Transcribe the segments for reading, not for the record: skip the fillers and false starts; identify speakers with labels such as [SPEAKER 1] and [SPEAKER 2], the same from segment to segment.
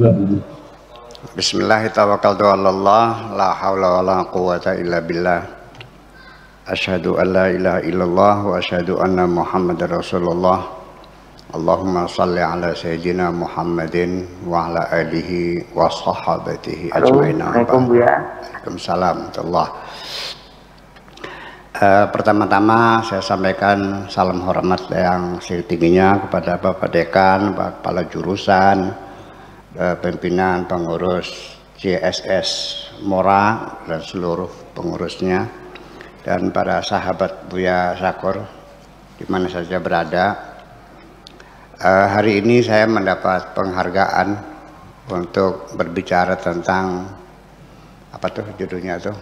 [SPEAKER 1] Bismillahirrahmanirrahim. La haula wala quwata illa billah. Asyhadu an la ilaha illallah wa asyhadu anna Muhammadar Rasulullah. Allahumma shalli ala sayyidina Muhammadin wa ala alihi wa sahabatihi ajmain.
[SPEAKER 2] Assalamualaikum Bu ya.
[SPEAKER 1] Waalaikumsalam warahmatullah. Pertama-tama saya sampaikan salam hormat yang setingginya kepada Bapak Dekan, Bapak Kepala Jurusan, pimpinan pengurus CSS Mora dan seluruh pengurusnya, dan para sahabat Buya Syakur di mana saja berada. Hari ini saya mendapat penghargaan untuk berbicara tentang apa tuh judulnya tuh?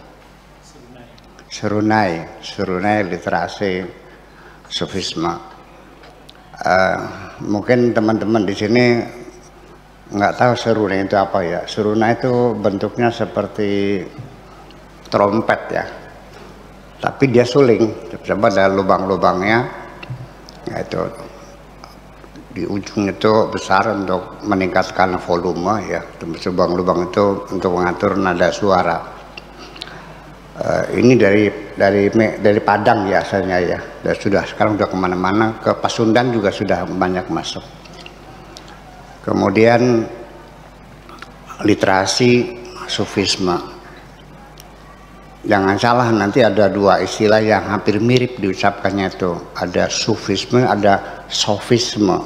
[SPEAKER 1] Serunai literasi sufisme. Mungkin teman-teman di sini nggak tahu serunai itu apa ya. Serunai itu bentuknya seperti trompet ya, tapi dia suling, coba ada lubang-lubangnya, yaitu di ujung itu besar untuk meningkatkan volume ya. Lubang-lubang itu untuk mengatur nada suara. Ini dari Padang ya asalnya ya, dan sekarang sudah kemana-mana, ke Pasundan juga sudah banyak masuk. Kemudian literasi sufisme, jangan salah, nanti ada dua istilah yang hampir mirip diucapkannya itu, ada sufisme, ada sofisme.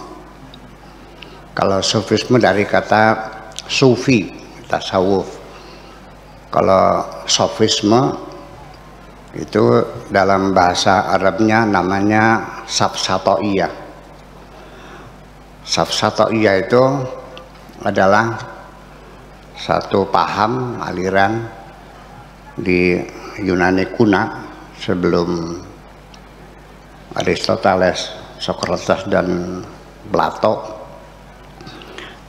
[SPEAKER 1] Kalau sufisme dari kata sufi, tasawuf. Kalau sofisme itu dalam bahasa Arabnya namanya safsatoiyah. Safsatoiyah itu adalah satu paham aliran di Yunani kuna sebelum Aristoteles, Socrates dan Plato,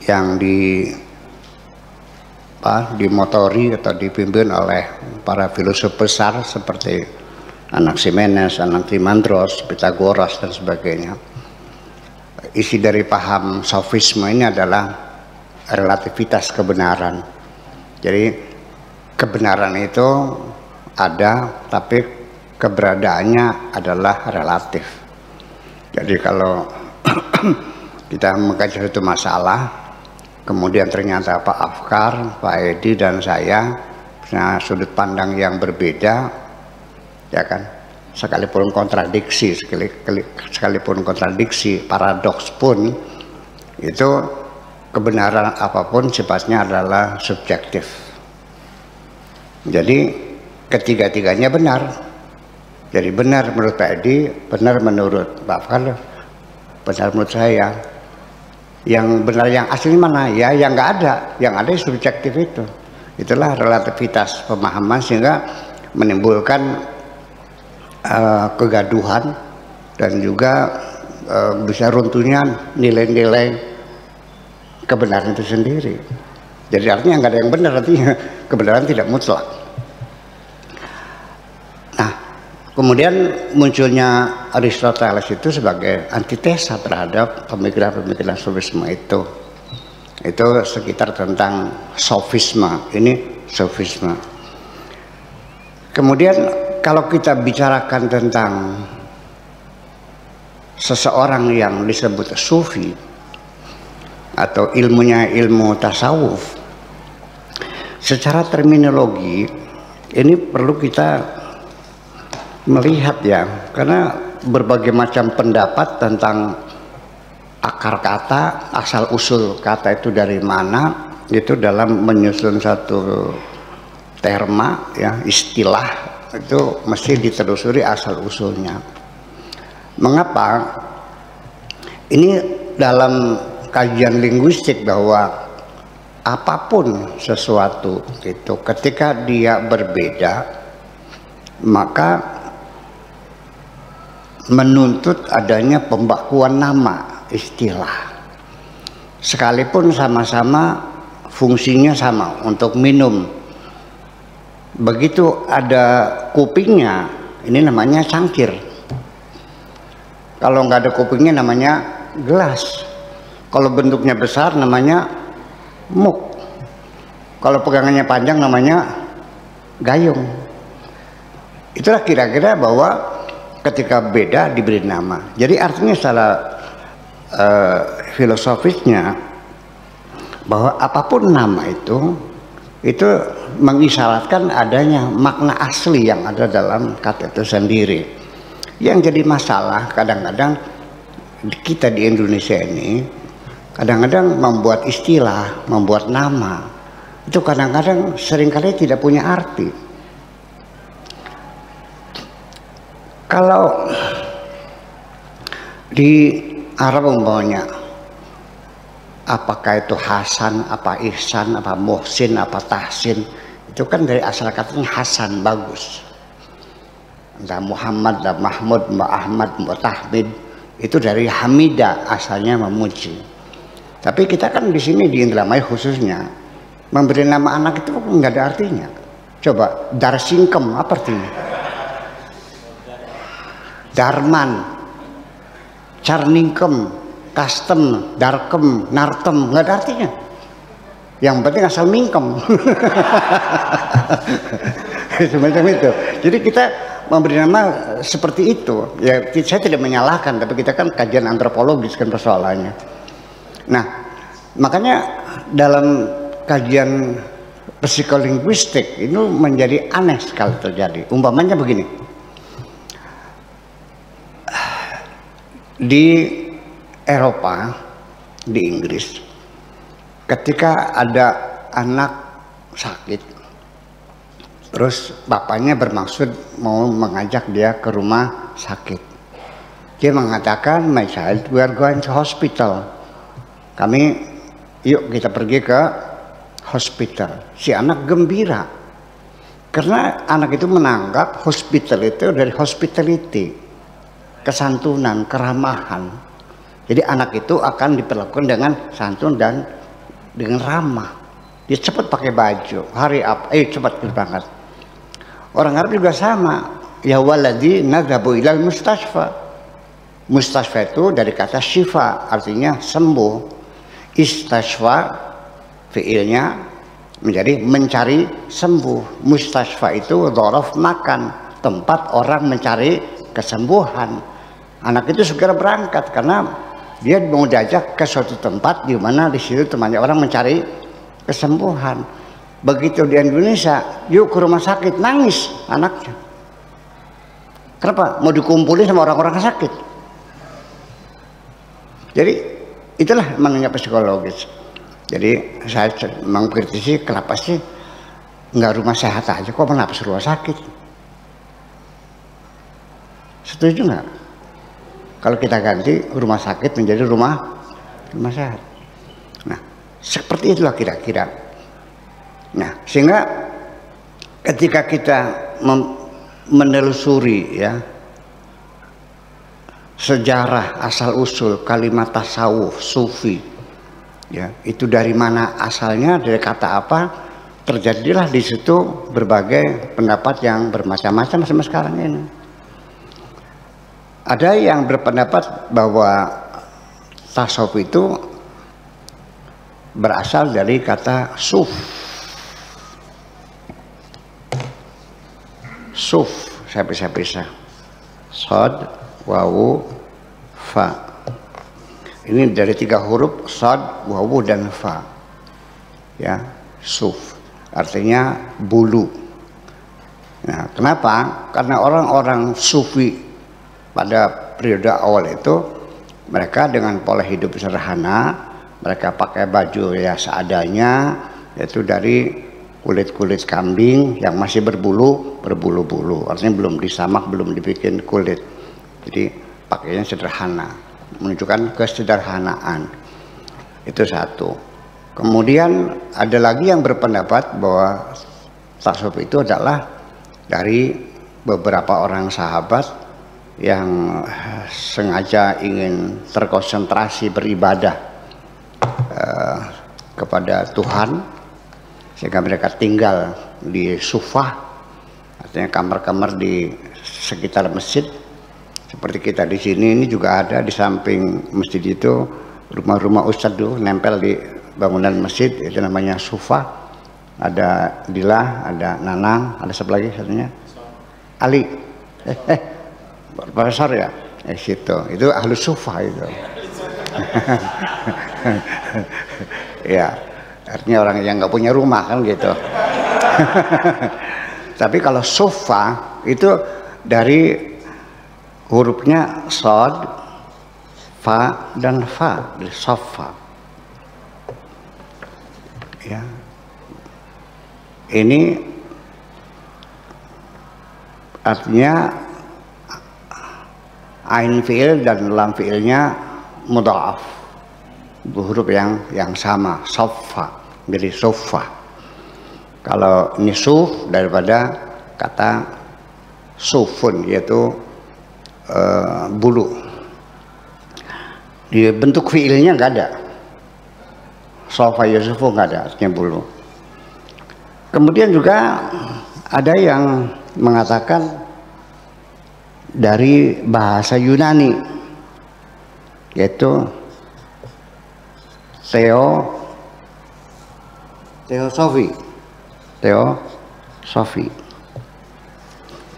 [SPEAKER 1] yang dimotori atau dipimpin oleh para filosof besar seperti Anaximenes, Anaximandros, Pythagoras dan sebagainya. Isi dari paham sofisme ini adalah relativitas kebenaran. Jadi kebenaran itu ada, tapi keberadaannya adalah relatif. Jadi kalau kita mengkaji satu masalah, kemudian ternyata Pak Afkar, Pak Edi dan saya punya sudut pandang yang berbeda, ya kan? Sekalipun kontradiksi, paradoks pun, itu kebenaran apapun sifatnya adalah subjektif. Jadi ketiga-tiganya benar. Jadi benar menurut Pak Edi, benar menurut Pak Afkar, benar menurut saya. Yang benar, yang asli mana? Ya yang nggak ada, yang ada subjektif itu. Itulah relativitas pemahaman, sehingga menimbulkan kegaduhan dan juga bisa runtuhnya nilai-nilai kebenaran itu sendiri. Jadi artinya nggak ada yang benar, artinya kebenaran tidak mutlak. Nah, kemudian munculnya Aristoteles itu sebagai antitesa terhadap pemikiran-pemikiran sofisme itu. Itu sekitar tentang sofisme, ini sofisme. Kemudian kalau kita bicarakan tentang seseorang yang disebut sufi atau ilmunya ilmu tasawuf, secara terminologi ini perlu kita melihat ya, karena berbagai macam pendapat tentang akar kata, asal usul kata itu dari mana, itu dalam menyusun satu terma ya, istilah itu mesti ditelusuri asal usulnya. Mengapa? Ini dalam kajian linguistik bahwa apapun sesuatu itu ketika dia berbeda, maka menuntut adanya pembakuan nama istilah. Sekalipun sama-sama fungsinya sama, untuk minum. Begitu ada kupingnya, ini namanya cangkir. Kalau nggak ada kupingnya namanya gelas. Kalau bentuknya besar namanya muk. Kalau pegangannya panjang namanya gayung. Itulah kira-kira bahwa ketika beda diberi nama. Jadi artinya secara filosofisnya bahwa apapun nama itu mengisyaratkan adanya makna asli yang ada dalam kata itu sendiri. Yang jadi masalah kadang-kadang kita di Indonesia ini kadang-kadang membuat istilah, membuat nama itu kadang-kadang seringkali tidak punya arti. Kalau di Arab umpamanya, apakah itu Hasan, apa Ihsan, apa Muhsin, apa Tahsin, itu kan dari asal katanya Hasan, bagus. Entah Muhammad, entah Mahmud, Mbak Ahmad, Mbak Tahmid, itu dari Hamidah, asalnya memuji. Tapi kita kan di sini di Indramayu khususnya memberi nama anak itu nggak ada artinya. Coba Darsingkem apa artinya? Darman, Carningkem, Kastem, Darkem, Nartem, nggak ada artinya. Yang penting asal mingkem. Semacam itu. Jadi kita memberi nama seperti itu. Ya, saya tidak menyalahkan, tapi kita kan kajian antropologis kan persoalannya. Nah, makanya dalam kajian psikolinguistik itu menjadi aneh sekali terjadi. Umpamanya begini, di Eropa, di Inggris, ketika ada anak sakit, terus bapaknya bermaksud mau mengajak dia ke rumah sakit, dia mengatakan, "My child, we are going to hospital." Yuk kita pergi ke hospital. Si anak gembira karena anak itu menganggap hospital itu dari hospitality, kesantunan, keramahan. Jadi anak itu akan diperlakukan dengan santun dan dengan ramah. Dia cepat pakai baju, hari apa? Cepat berangkat. Orang Arab juga sama. Ya waladi nadhabu ilal mustashfa. Mustashfa itu dari kata syifa, artinya sembuh. Istashfa fiilnya menjadi mencari sembuh. Mustashfa itu dhorof makan, tempat orang mencari kesembuhan. Anak itu segera berangkat karena dia mau diajak ke suatu tempat di mana di situ temannya orang mencari kesembuhan. Begitu di Indonesia, yuk ke rumah sakit, nangis anaknya. Kenapa? Mau dikumpulin sama orang-orang sakit. Jadi itulah maknanya psikologis. Jadi saya mengkritisi kenapa sih nggak rumah sehat aja, kok kenapa rumah sakit? Setuju nggak? Kalau kita ganti rumah sakit menjadi rumah sehat. Nah, seperti itulah kira-kira. Nah, sehingga ketika kita menelusuri ya sejarah asal usul kalimat tasawuf sufi, ya itu dari mana asalnya, dari kata apa, terjadilah di situ berbagai pendapat yang bermacam-macam sampai sekarang ini. Ada yang berpendapat bahwa tasawuf itu berasal dari kata suf. Suf, saya pisah-pisah. Sod, wawu, fa. Ini dari 3 huruf, sod, wawu, dan fa. Ya, suf. Artinya bulu. Nah, kenapa? Karena orang-orang sufi pada periode awal itu mereka dengan pola hidup sederhana, mereka pakai baju ya seadanya, yaitu dari kulit-kulit kambing yang masih berbulu-bulu, artinya belum disamak, belum dibikin kulit. Jadi pakainya sederhana, menunjukkan kesederhanaan. Itu satu. Kemudian ada lagi yang berpendapat bahwa tasawuf itu adalah dari beberapa orang sahabat yang sengaja ingin terkonsentrasi beribadah kepada Tuhan, sehingga mereka tinggal di sufah, artinya kamar-kamar di sekitar masjid. Seperti kita di sini, ini juga ada di samping masjid itu rumah-rumah ustadz tuh nempel di bangunan masjid itu namanya sufa. Ada Dilah, ada Nanang, ada siapa lagi satunya? Ali. Profesor ya? Situ. Itu ahlu sufa itu. Ya, artinya orang yang nggak punya rumah kan gitu. Tapi kalau sufa itu dari hurufnya sod, fa dan fa, di sofa. Ya. Ini artinya ain fi'il dan lam fi'ilnya mudha'af, huruf yang sama, sofa, jadi sofa. Kalau nisuf daripada kata sufun, yaitu bulu. Di bentuk fi'ilnya nggak ada, sofa yusufu nggak ada, artinya bulu. Kemudian juga ada yang mengatakan dari bahasa Yunani, yaitu teosofi.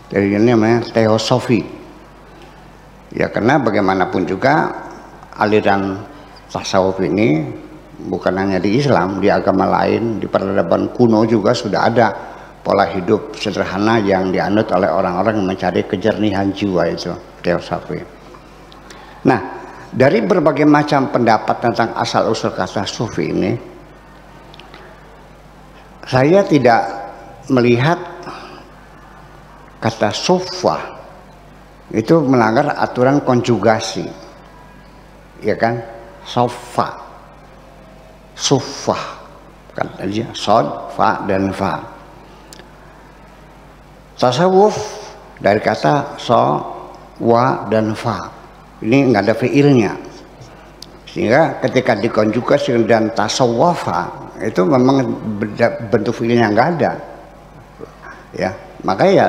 [SPEAKER 1] Dari ini namanya teosofi. Ya, karena bagaimanapun juga aliran tasawuf ini bukan hanya di Islam, di agama lain, di peradaban kuno juga sudah ada pola hidup sederhana yang dianut oleh orang-orang yang mencari kejernihan jiwa, itu teosofi. Nah, dari berbagai macam pendapat tentang asal usul kata sufi ini, saya tidak melihat kata sufa itu melanggar aturan konjugasi, ya kan? Sofa, sufah, kan aja sod, fa dan fa. Tasawuf dari kata so, wa dan fa, ini nggak ada fiilnya, sehingga ketika dikonjugasi dan tasawwafa itu memang bentuk fiilnya nggak ada, ya, makanya ya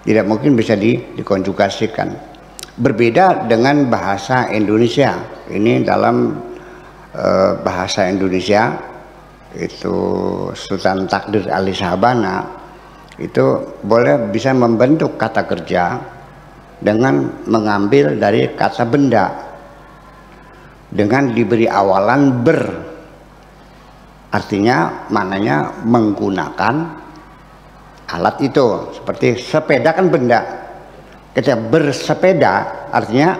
[SPEAKER 1] tidak mungkin bisa dikonjugasikan. Berbeda dengan bahasa Indonesia. Ini dalam bahasa Indonesia itu Sultan Takdir Ali Sabana itu boleh bisa membentuk kata kerja dengan mengambil dari kata benda dengan diberi awalan ber, artinya maknanya menggunakan alat itu. Seperti sepeda kan benda, ketika bersepeda artinya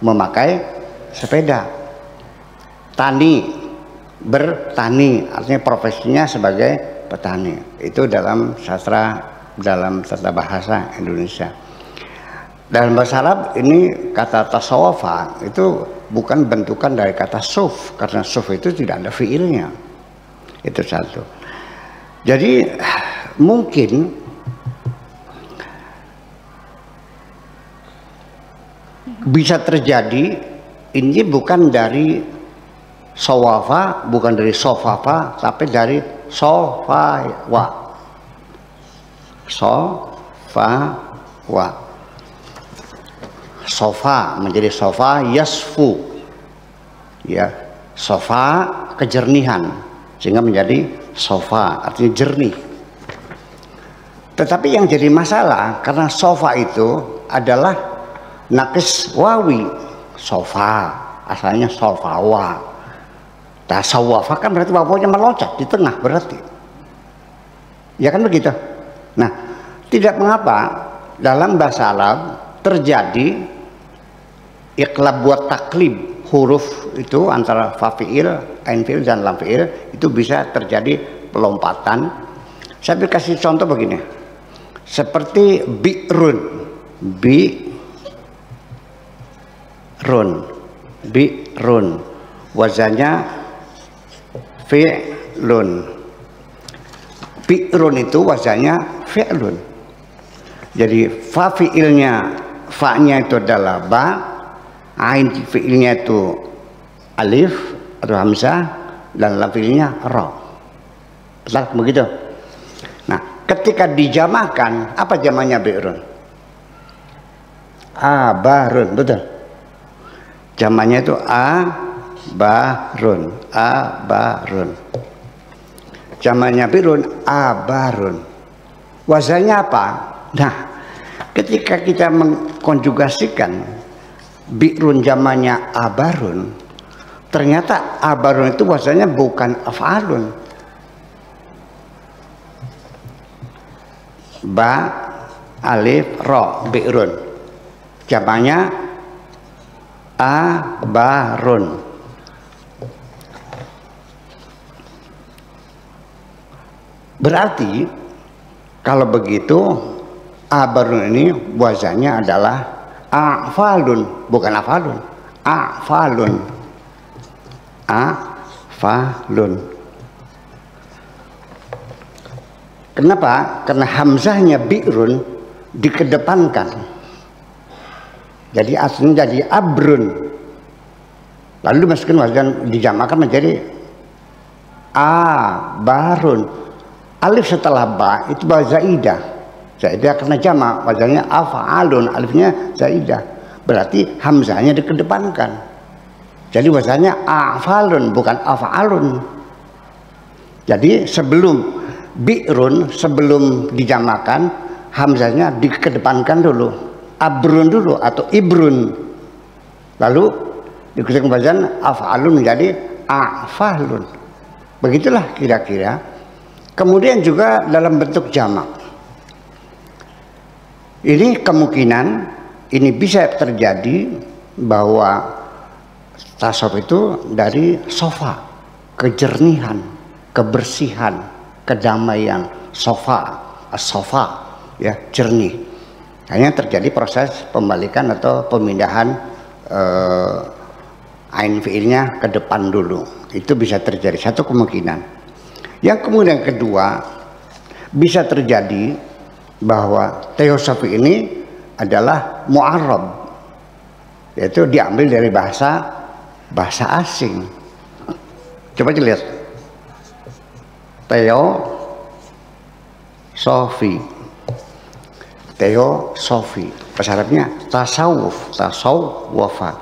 [SPEAKER 1] memakai sepeda. Tani, bertani artinya profesinya sebagai petani. Itu dalam sastra, dalam tata bahasa Indonesia. Dalam bahasa Arab ini kata tasawwafa itu bukan bentukan dari kata suf, karena suf itu tidak ada fiilnya. Itu satu. Jadi mungkin bisa terjadi ini bukan dari sawafa, bukan dari sofafa, tapi dari sofawa. Sofawa. Sofa menjadi sofa yasfu. Ya, sofa kejernihan sehingga menjadi sofa artinya jernih. Tetapi yang jadi masalah karena sofa itu adalah nakis wawi. Sofa asalnya sofawa. Tasawwafa kan berarti wawunya meloncat di tengah berarti. Ya kan begitu. Nah, tidak mengapa dalam bahasa Arab terjadi iqlab buat taklib huruf itu antara fa fiil, ain fiil dan lam fiil itu bisa terjadi pelompatan. Saya kasih contoh begini. Seperti bi'run, bi'run, wazannya fi'lun. Bi'run itu wazannya fi'lun. Jadi fa fi'ilnya, fa-nya itu adalah ba, ain fi'ilnya itu alif atau hamzah, dan lam fi'ilnya ra. Betul begitu? Nah, ketika dijamakan, apa jamaknya bi'run? Abarun, betul. Jamaknya itu abarun, abarun. Jamaknya birun, abarun. Wazannya apa? Nah, ketika kita mengkonjugasikan birun jamaknya abarun, ternyata abarun itu wazannya bukan af'alun. Ba alif ro, birun. Jamaknya abarun. Berarti kalau begitu abarun ini wazannya adalah afalun, bukan afalun, afalun, afalun. Kenapa? Karena hamzahnya bi'run dikedepankan. Jadi aslinya jadi abrun. Lalu dimasukkan wazan, dijamakan menjadi abarun. Alif setelah ba itu ba zaidah. Zaidah karena jamak, wazannya af'alun, alifnya zaidah. Berarti hamzahnya dikedepankan. Jadi wazannya af'alun bukan af'alun. Jadi sebelum bi'run, sebelum dijamakan, hamzahnya dikedepankan dulu. Abrun dulu atau ibrun. Lalu dikucurkan wazan af'alun menjadi af'alun. Begitulah kira-kira. Kemudian juga dalam bentuk jamak. Ini kemungkinan ini bisa terjadi bahwa tasawuf itu dari sofa, kejernihan, kebersihan, kedamaian, sofa, as-sofa, ya, jernih. Hanya terjadi proses pembalikan atau pemindahan ain fiilnya ke depan dulu. Itu bisa terjadi, satu kemungkinan. Yang kemudian kedua, bisa terjadi bahwa teosofi ini adalah mu'arrab, yaitu diambil dari bahasa asing. Coba dilihat, teosofi, teosofi, bahasa Arabnya tasawuf, tasawwafa.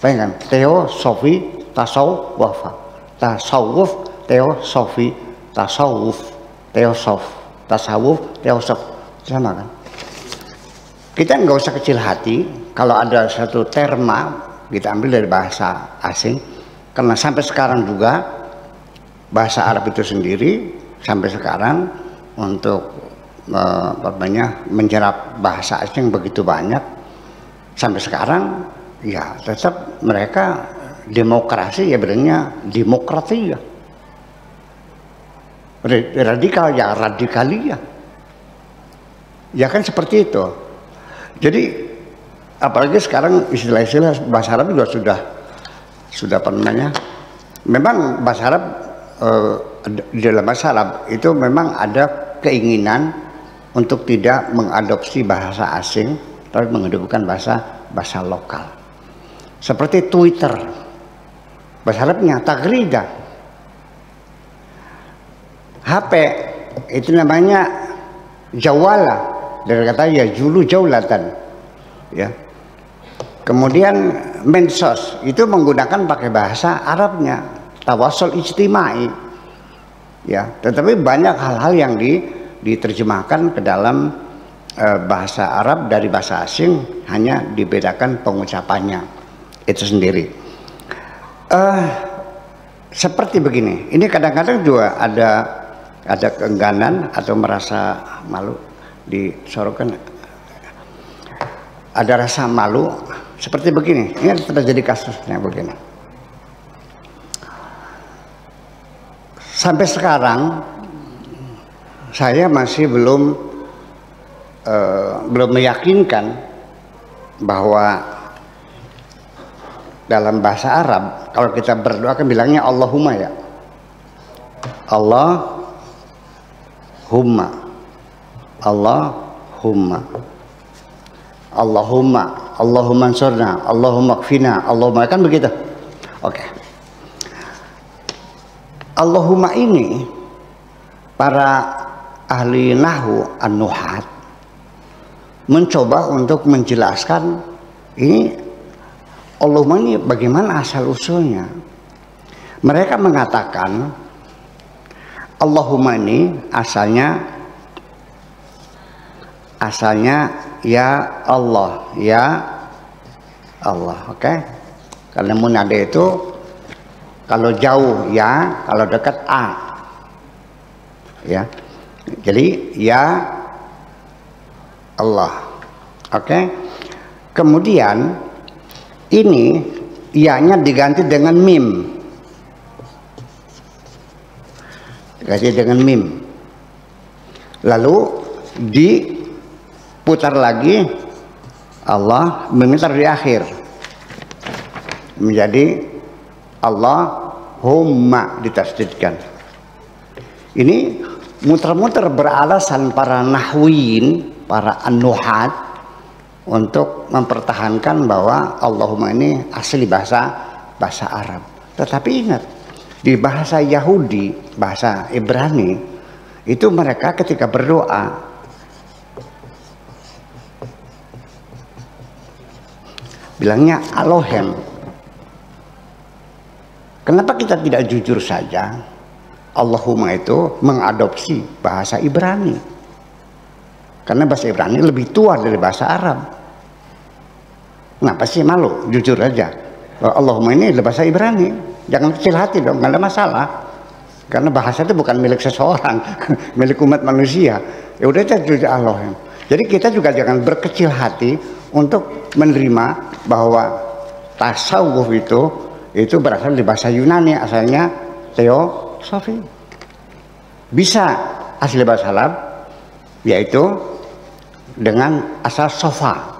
[SPEAKER 1] Bayangkan, teosofi, tasawwafa, tasawuf, teosofi, tasawuf, teosof, tasawuf, teosof, sama kan? Kita nggak usah kecil hati kalau ada satu terma kita ambil dari bahasa asing, karena sampai sekarang juga bahasa Arab itu sendiri sampai sekarang untuk menyerap bahasa asing begitu banyak, sampai sekarang ya tetap mereka demokrasi ya, benarnya demokrasi ya, radikal ya, radikalia ya kan, seperti itu. Jadi apalagi sekarang istilah-istilah bahasa Arab juga sudah apa namanya, memang bahasa Arab di dalam bahasa Arab itu memang ada keinginan untuk tidak mengadopsi bahasa asing tapi menghidupkan bahasa lokal. Seperti Twitter, bahasa Arabnya tagrida. HP itu namanya jawala, dari kata ya julu jaulatan, ya. Kemudian medsos itu menggunakan pakai bahasa Arabnya, tawasul ijtimai, ya. Tetapi banyak hal-hal yang diterjemahkan ke dalam bahasa Arab dari bahasa asing, hanya dibedakan pengucapannya itu sendiri. Seperti begini, ini kadang-kadang juga ada keengganan atau merasa malu disorotkan, ada rasa malu seperti begini. Ini terjadi kasusnya begini. Sampai sekarang saya masih belum meyakinkan bahwa dalam bahasa Arab kalau kita berdoa kan bilangnya Allahumma, ya, Allahumma, Allahumma, Allahumma, Allahumma ansurna, Allahumma kfina, Allahumma, kan begitu. Oke. Allahumma ini para ahli nahwu an-nuhat mencoba untuk menjelaskan ini Allahumma ini bagaimana asal usulnya? Mereka mengatakan Allahumma ini asalnya ya Allah, ya Allah, oke? Karena munada itu kalau jauh ya, kalau dekat a, ya. Jadi ya Allah, oke? Kemudian ini ia-nya diganti dengan mim, diganti dengan mim, lalu diputar lagi Allah, meminta di akhir menjadi Allahumma ditasdidkan. Ini muter-muter beralasan para nahwiyin, para an-nuhat untuk mempertahankan bahwa Allahumma ini asli bahasa Arab. Tetapi ingat, di bahasa Yahudi, bahasa Ibrani, itu mereka ketika berdoa bilangnya Elohim. Kenapa kita tidak jujur saja? Allahumma itu mengadopsi bahasa Ibrani. Karena bahasa Ibrani lebih tua dari bahasa Arab. Kenapa sih malu? Jujur aja. Allahumma ini adalah bahasa Ibrani. Jangan kecil hati dong, nggak ada masalah. Karena bahasa itu bukan milik seseorang, milik umat manusia. Ya udah aja jujur Elohim. Jadi kita juga jangan berkecil hati untuk menerima bahwa tasawuf itu berasal dari bahasa Yunani, asalnya teosofi. Bisa asli bahasa Arab, yaitu dengan asal sofa,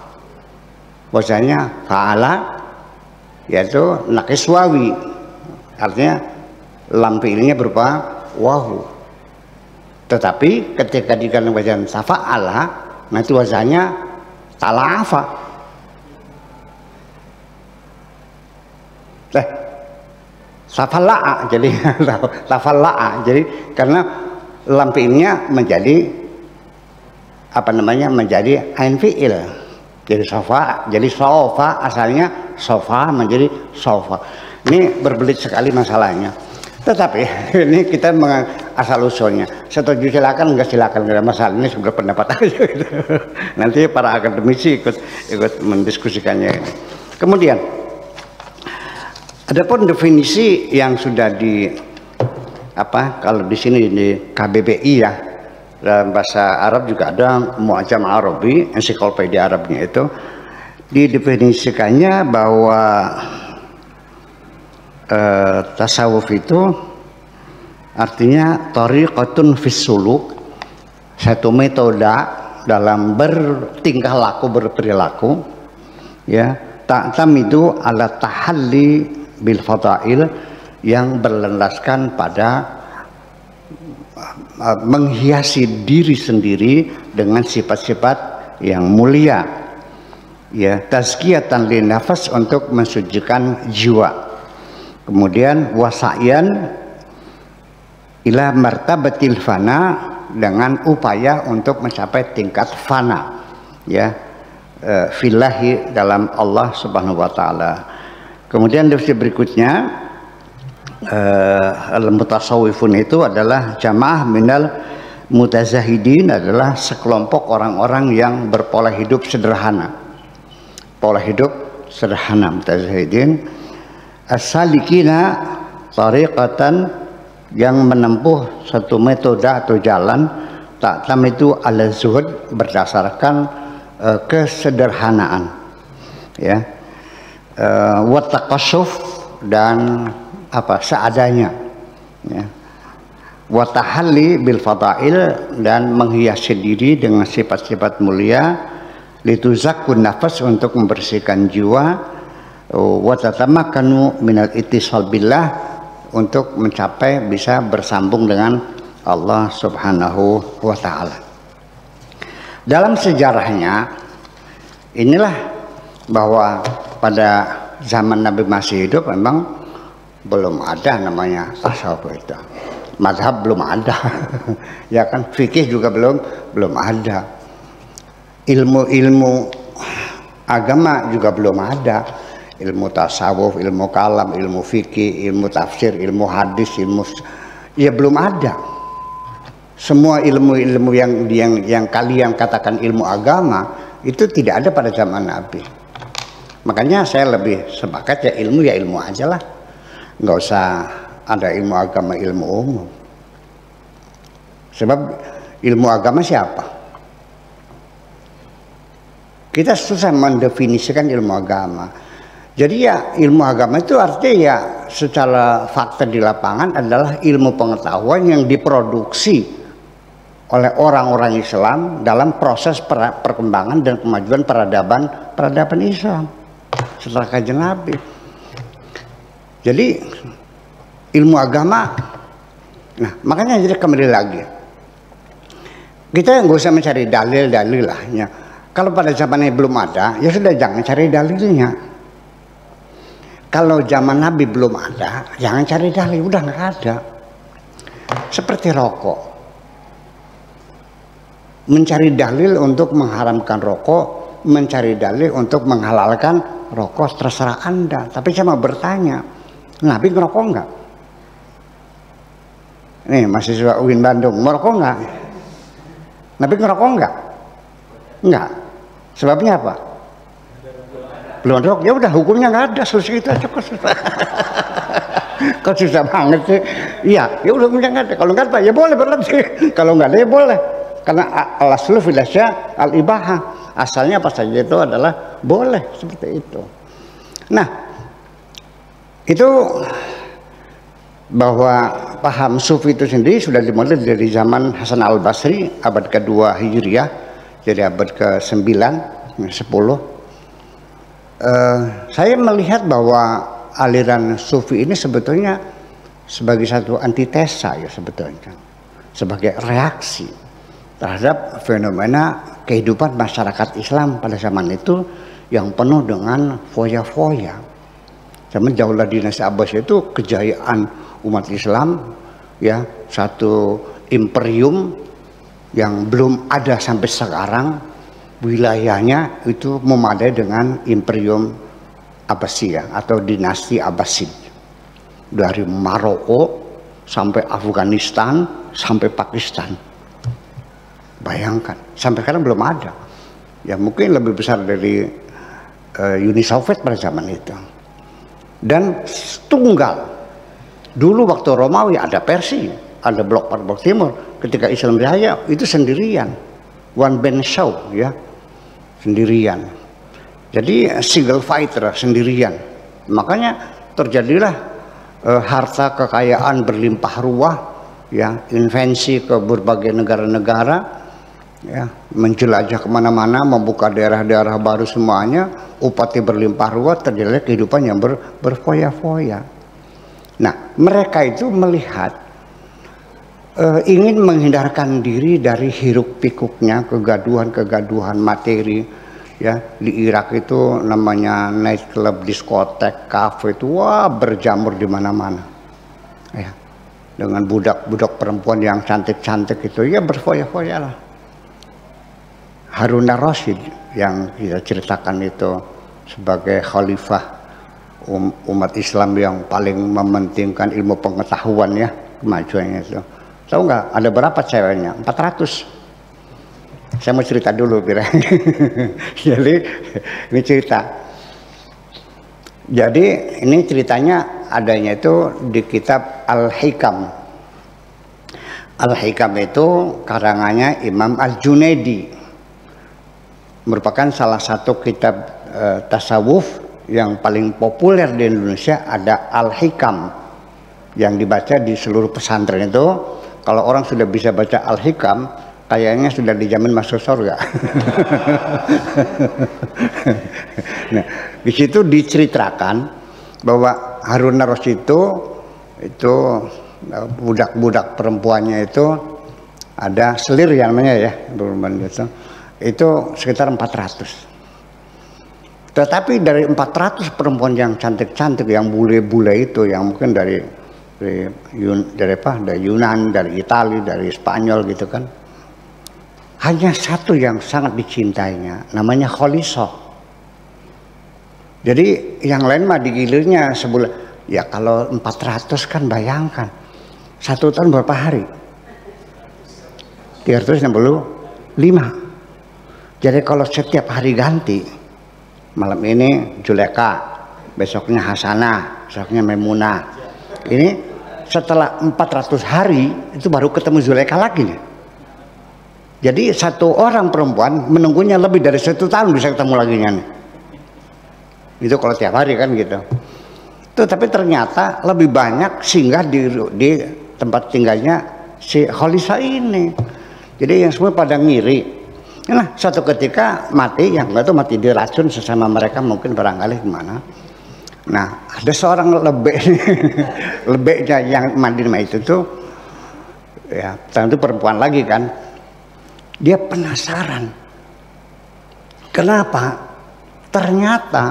[SPEAKER 1] bahasanya fa'ala, yaitu nakiswawi, artinya lam fi'ilnya berupa wahu. Tetapi ketika dikatakan wazan safa'ala, nanti wazannya tala'afa. Tafala'a, jadi tafala'a, jadi karena lam fi'ilnya menjadi apa namanya, menjadi ain fi'il, jadi sofa, jadi sofa, asalnya sofa menjadi sofa. Ini berbelit sekali masalahnya. Tetapi ini kita asal usulnya. Setuju silakan, enggak silakan, enggak ada masalah. Ini sebenarnya pendapat aja. Nanti para akademisi ikut mendiskusikannya ini. Kemudian adapun definisi yang sudah kalau di sini di KBBI ya, dalam bahasa Arab juga ada Mu'jam Arabi, ensiklopedia Arabnya itu didefinisikannya bahwa tasawuf itu artinya tariqatun fis suluk, satu metode dalam bertingkah laku, berperilaku, ya, ta'tamidu ala tahalli bil fadail, yang berlandaskan pada menghiasi diri sendiri dengan sifat-sifat yang mulia, ya, tazkiyatan lin nafas, untuk mensucikan jiwa. Kemudian wasa'yan ila martabatil fana, dengan upaya untuk mencapai tingkat fana, ya, fillahi, dalam Allah Subhanahu wa taala. Kemudian definisi berikutnya, al-mutasawwifun itu adalah jamaah minal mutazahidin, adalah sekelompok orang-orang yang berpola hidup sederhana. Pola hidup sederhana, mutazahidin. As-salikina tariqatan, yang menempuh satu metode atau jalan, ta'tam itu ala zuhud, berdasarkan kesederhanaan, ya, wa taqassuf, dan seadanya, ya, wa tahalli bil fadail, dan menghiasi diri dengan sifat-sifat mulia, lituzakkun nafas, untuk membersihkan jiwa, wa tatamakkanu minal ittisal billah, untuk mencapai bisa bersambung dengan Allah Subhanahu wa taala. Dalam sejarahnya inilah bahwa pada zaman Nabi masih hidup memang belum ada namanya tasawuf itu. Mazhab belum ada. Ya kan, fikih juga belum ada. Ilmu-ilmu agama juga belum ada. ilmu tasawuf, ilmu kalam, ilmu fikih, ilmu tafsir, ilmu hadis, ya belum ada. Semua ilmu-ilmu yang kalian katakan ilmu agama itu tidak ada pada zaman Nabi. Makanya saya lebih sepakat ya ilmu aja lah, nggak usah ada ilmu agama, ilmu umum. Sebab ilmu agama siapa? Kita susah mendefinisikan ilmu agama. Jadi ya ilmu agama itu artinya ya secara fakta di lapangan adalah ilmu pengetahuan yang diproduksi oleh orang-orang Islam dalam proses perkembangan dan kemajuan peradaban Islam setelah kajian Nabi. Jadi ilmu agama, nah makanya jadi kembali lagi kita nggak usah mencari dalil-dalil lah ya. Kalau pada zamannya belum ada ya sudah jangan cari dalilnya. Kalau zaman Nabi belum ada, jangan cari dalil, udah nggak ada. Seperti rokok, mencari dalil untuk mengharamkan rokok, mencari dalil untuk menghalalkan rokok, terserah Anda. Tapi saya mau bertanya, Nabi ngerokok nggak? Nih mahasiswa UIN Bandung, ngerokok nggak? Nabi ngerokok nggak? Nggak. Sebabnya apa? Belum ada, ya udah hukumnya nggak ada, selesai itu aja. Kok susah. Kok susah banget sih? Iya, ya udah hukumnya nggak ada. Kalau nggak ada ya boleh berlebih. Kalau nggak ada ya boleh. Karena al-aslu fil asya' al-ibahah. Asalnya apa saja itu adalah boleh, seperti itu. Nah, itu bahwa paham sufi itu sendiri sudah dimulai dari zaman Hasan al-Basri abad kedua Hijriah, jadi abad ke-9, 10. Saya melihat bahwa aliran sufi ini sebetulnya sebagai satu antitesa ya sebetulnya, sebagai reaksi terhadap fenomena kehidupan masyarakat Islam pada zaman itu yang penuh dengan foya-foya. Zaman Daulah Dinasti Abbasiyah itu kejayaan umat Islam ya, satu imperium yang belum ada sampai sekarang. Wilayahnya itu memadai dengan Imperium Abbasiyah atau dinasti Abbasid, dari Maroko sampai Afghanistan sampai Pakistan. Bayangkan, sampai sekarang belum ada. Ya mungkin lebih besar dari Uni Soviet pada zaman itu. Dan tunggal. Dulu waktu Romawi ada Persia, ada blok barat, blok timur. Ketika Islam Jaya itu sendirian, one man show ya. Sendirian, jadi single fighter sendirian. Makanya terjadilah harta kekayaan berlimpah ruah, ya, invensi ke berbagai negara-negara, ya, menjelajah kemana-mana, membuka daerah-daerah baru semuanya, upati berlimpah ruah, terjadi kehidupan yang berfoya-foya. Nah, mereka itu melihat ingin menghindarkan diri dari hiruk pikuknya kegaduhan materi ya. Di Irak itu namanya night club, diskotek, kafe itu wah berjamur di mana-mana ya, dengan budak-budak perempuan yang cantik-cantik itu ya, berfoya-foya lah. Harun ar-Rasyid yang kita ceritakan itu sebagai khalifah umat Islam yang paling mementingkan ilmu pengetahuan ya, kemajuannya itu. Tahu nggak ada berapa ceweknya? 400. Saya mau cerita dulu kira. Jadi ini cerita. Jadi ini ceritanya adanya itu di kitab Al-Hikam. Al-Hikam itu karangannya Imam Al-Junaidi. Merupakan salah satu kitab tasawuf yang paling populer di Indonesia. Ada Al-Hikam yang dibaca di seluruh pesantren itu. Kalau orang sudah bisa baca Al-Hikam, kayaknya sudah dijamin masuk surga. Nah, di situ diceritakan bahwa Harun ar-Rasyid itu budak-budak perempuannya itu ada selir yang namanya ya, itu sekitar 400. Tetapi dari 400 perempuan yang cantik-cantik, yang bule-bule itu, yang mungkin dari Yunan, dari Italia, dari Spanyol gitu kan, hanya satu yang sangat dicintainya, namanya Kholisoh. Jadi yang lain mah digilirnya sebulan. Ya kalau 400 kan bayangkan. 1 tahun berapa hari? 365. Jadi kalau setiap hari ganti, malam ini Juleka, besoknya Hasanah, besoknya Memunah. Ini setelah 400 hari itu baru ketemu Zuleka lagi nih. Jadi satu orang perempuan menunggunya lebih dari 1 tahun bisa ketemu lagi nih. Itu kalau tiap hari kan gitu. Tuh, tapi ternyata lebih banyak singgah di tempat tinggalnya si Kholisa ini. Jadi yang semua pada ngiri. Nah, suatu ketika mati, yang enggak tuh mati diracun sesama mereka mungkin barangkali gimana. Nah, ada seorang lebek, lebeknya yang mandi sama itu tuh, ya tentu perempuan lagi kan. Dia penasaran. Kenapa? Ternyata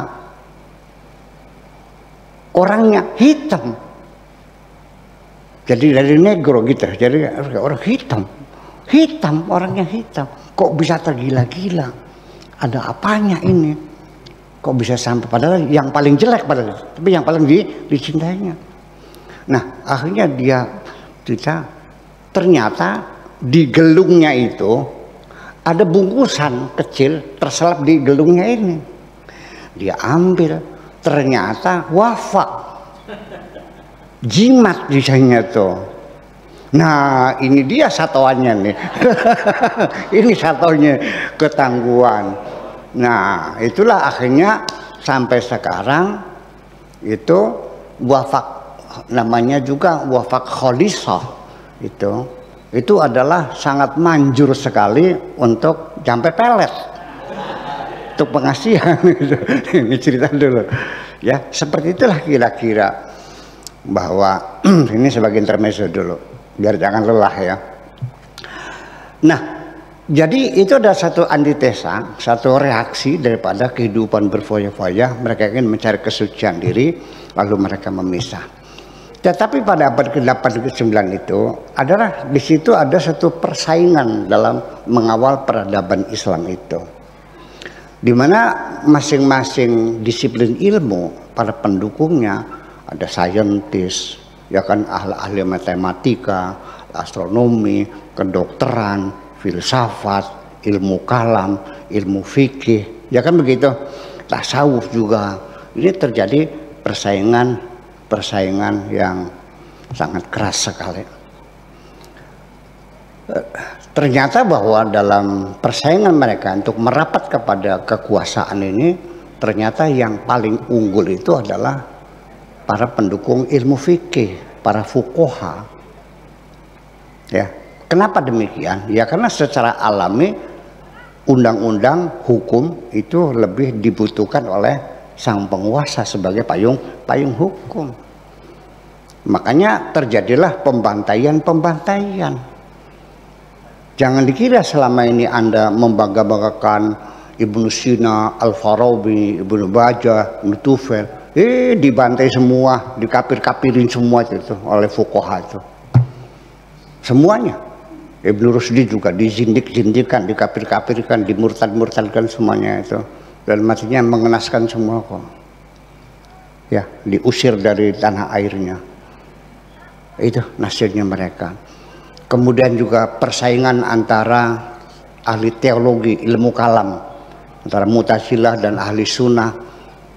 [SPEAKER 1] orangnya hitam. Jadi dari negro gitu, jadi orang hitam. Hitam, orangnya hitam. Kok bisa tergila-gila? Ada apanya ini? Kok bisa sampai padahal yang paling jelek padahal, tapi yang paling dicintainya. Nah, akhirnya dia cerita ternyata di gelungnya itu ada bungkusan kecil terselap di gelungnya ini. Dia ambil, ternyata wafa. Jimat desainnya tuh. Nah, ini dia satuannya nih. Ini satunya ketangguhan. Nah, itulah akhirnya sampai sekarang itu wafak, namanya juga wafak Kholisah. Itu adalah sangat manjur sekali untuk sampai pelet. Untuk pengasihan. Ini cerita dulu. Ya, seperti itulah kira-kira bahwa ini sebagai intermezzo dulu. Biar jangan lelah ya. Nah, jadi itu ada satu antitesa, satu reaksi daripada kehidupan berfoya-foya. Mereka ingin mencari kesucian diri, lalu mereka memisah. Tetapi pada abad ke-8 ke-9 itu adalah di situ ada satu persaingan dalam mengawal peradaban Islam itu, di mana masing-masing disiplin ilmu para pendukungnya ada saintis, ya kan, ahli matematika, astronomi, kedokteran, filsafat, ilmu kalam, ilmu fikih, ya kan begitu, tasawuf juga. Ini terjadi persaingan yang sangat keras sekali. Ternyata bahwa dalam persaingan mereka untuk merapat kepada kekuasaan ini, ternyata yang paling unggul itu adalah para pendukung ilmu fikih, para fuqaha. Ya, kenapa demikian? Ya karena secara alami undang-undang hukum itu lebih dibutuhkan oleh sang penguasa sebagai payung hukum. Makanya terjadilah pembantaian. Jangan dikira selama ini Anda membangga-banggakan Ibnu Sina, Al-Farabi, Ibnu Bajjah, Ibnu Tufel. Dibantai semua, dikapir-kapirin semua itu oleh fuqaha itu. Semuanya. Ibnu Rusdi juga dizindik-zindikkan, dikapir-kapirkan, dimurtad-murtadkan semuanya itu. Dan matinya mengenaskan semua kok. Ya, diusir dari tanah airnya. Itu nasibnya mereka. Kemudian juga persaingan antara ahli teologi, ilmu kalam, antara Mu'tazilah dan ahli sunnah.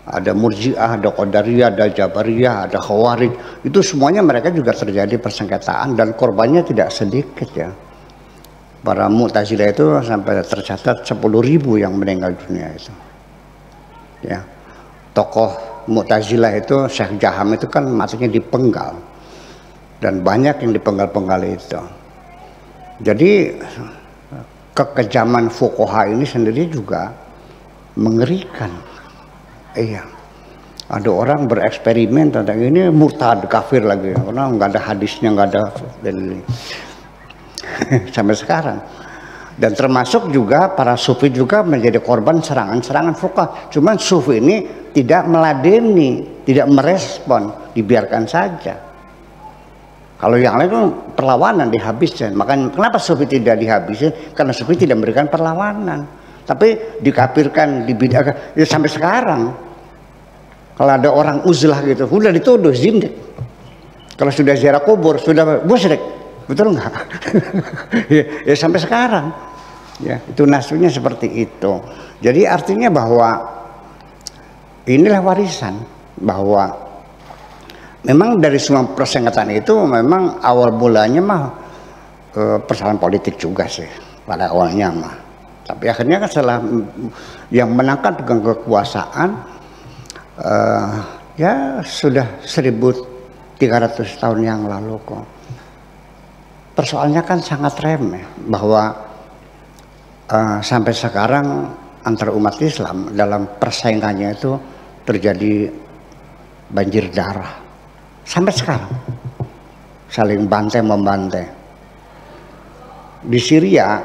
[SPEAKER 1] Ada Murji'ah, ada Qadariyah, ada Jabariyah, ada Khawarij. Itu semuanya mereka juga terjadi persengketaan dan korbannya tidak sedikit ya. Para Mu'tazilah itu sampai tercatat 10.000 yang meninggal dunia itu. Ya. Tokoh Mu'tazilah itu Syekh Jaham itu kan matinya dipenggal. Dan banyak yang dipenggal-penggal itu. Jadi kekejaman fuqaha ini sendiri juga mengerikan. Iya, ada orang bereksperimen tentang ini, murtad, kafir lagi, karena nggak ada hadisnya, nggak ada dalil. Sampai sekarang. Dan termasuk juga para sufi juga menjadi korban serangan-serangan fuqaha. Cuman sufi ini tidak meladeni, tidak merespon, dibiarkan saja. Kalau yang lain itu perlawanan, dihabiskan. Makanya kenapa sufi tidak dihabiskan? Karena sufi tidak memberikan perlawanan. Tapi dikafirkan, dibid'ahkan, ya sampai sekarang. Kalau ada orang uzlah gitu, udah dituduh zindik. Kalau sudah ziarah kubur, sudah musyrik, betul nggak? Ya sampai sekarang, ya itu nasunya seperti itu. Jadi artinya bahwa inilah warisan, bahwa memang dari semua persengketaan itu memang awal mulanya mah persoalan politik juga sih pada awalnya mah. Tapi akhirnya kan setelah yang menangkan pegang kekuasaan, ya sudah 1300 tahun yang lalu kok. Persoalannya kan sangat remeh bahwa sampai sekarang antara umat Islam dalam persaingannya itu terjadi banjir darah sampai sekarang, saling bantai membantai. Di Syria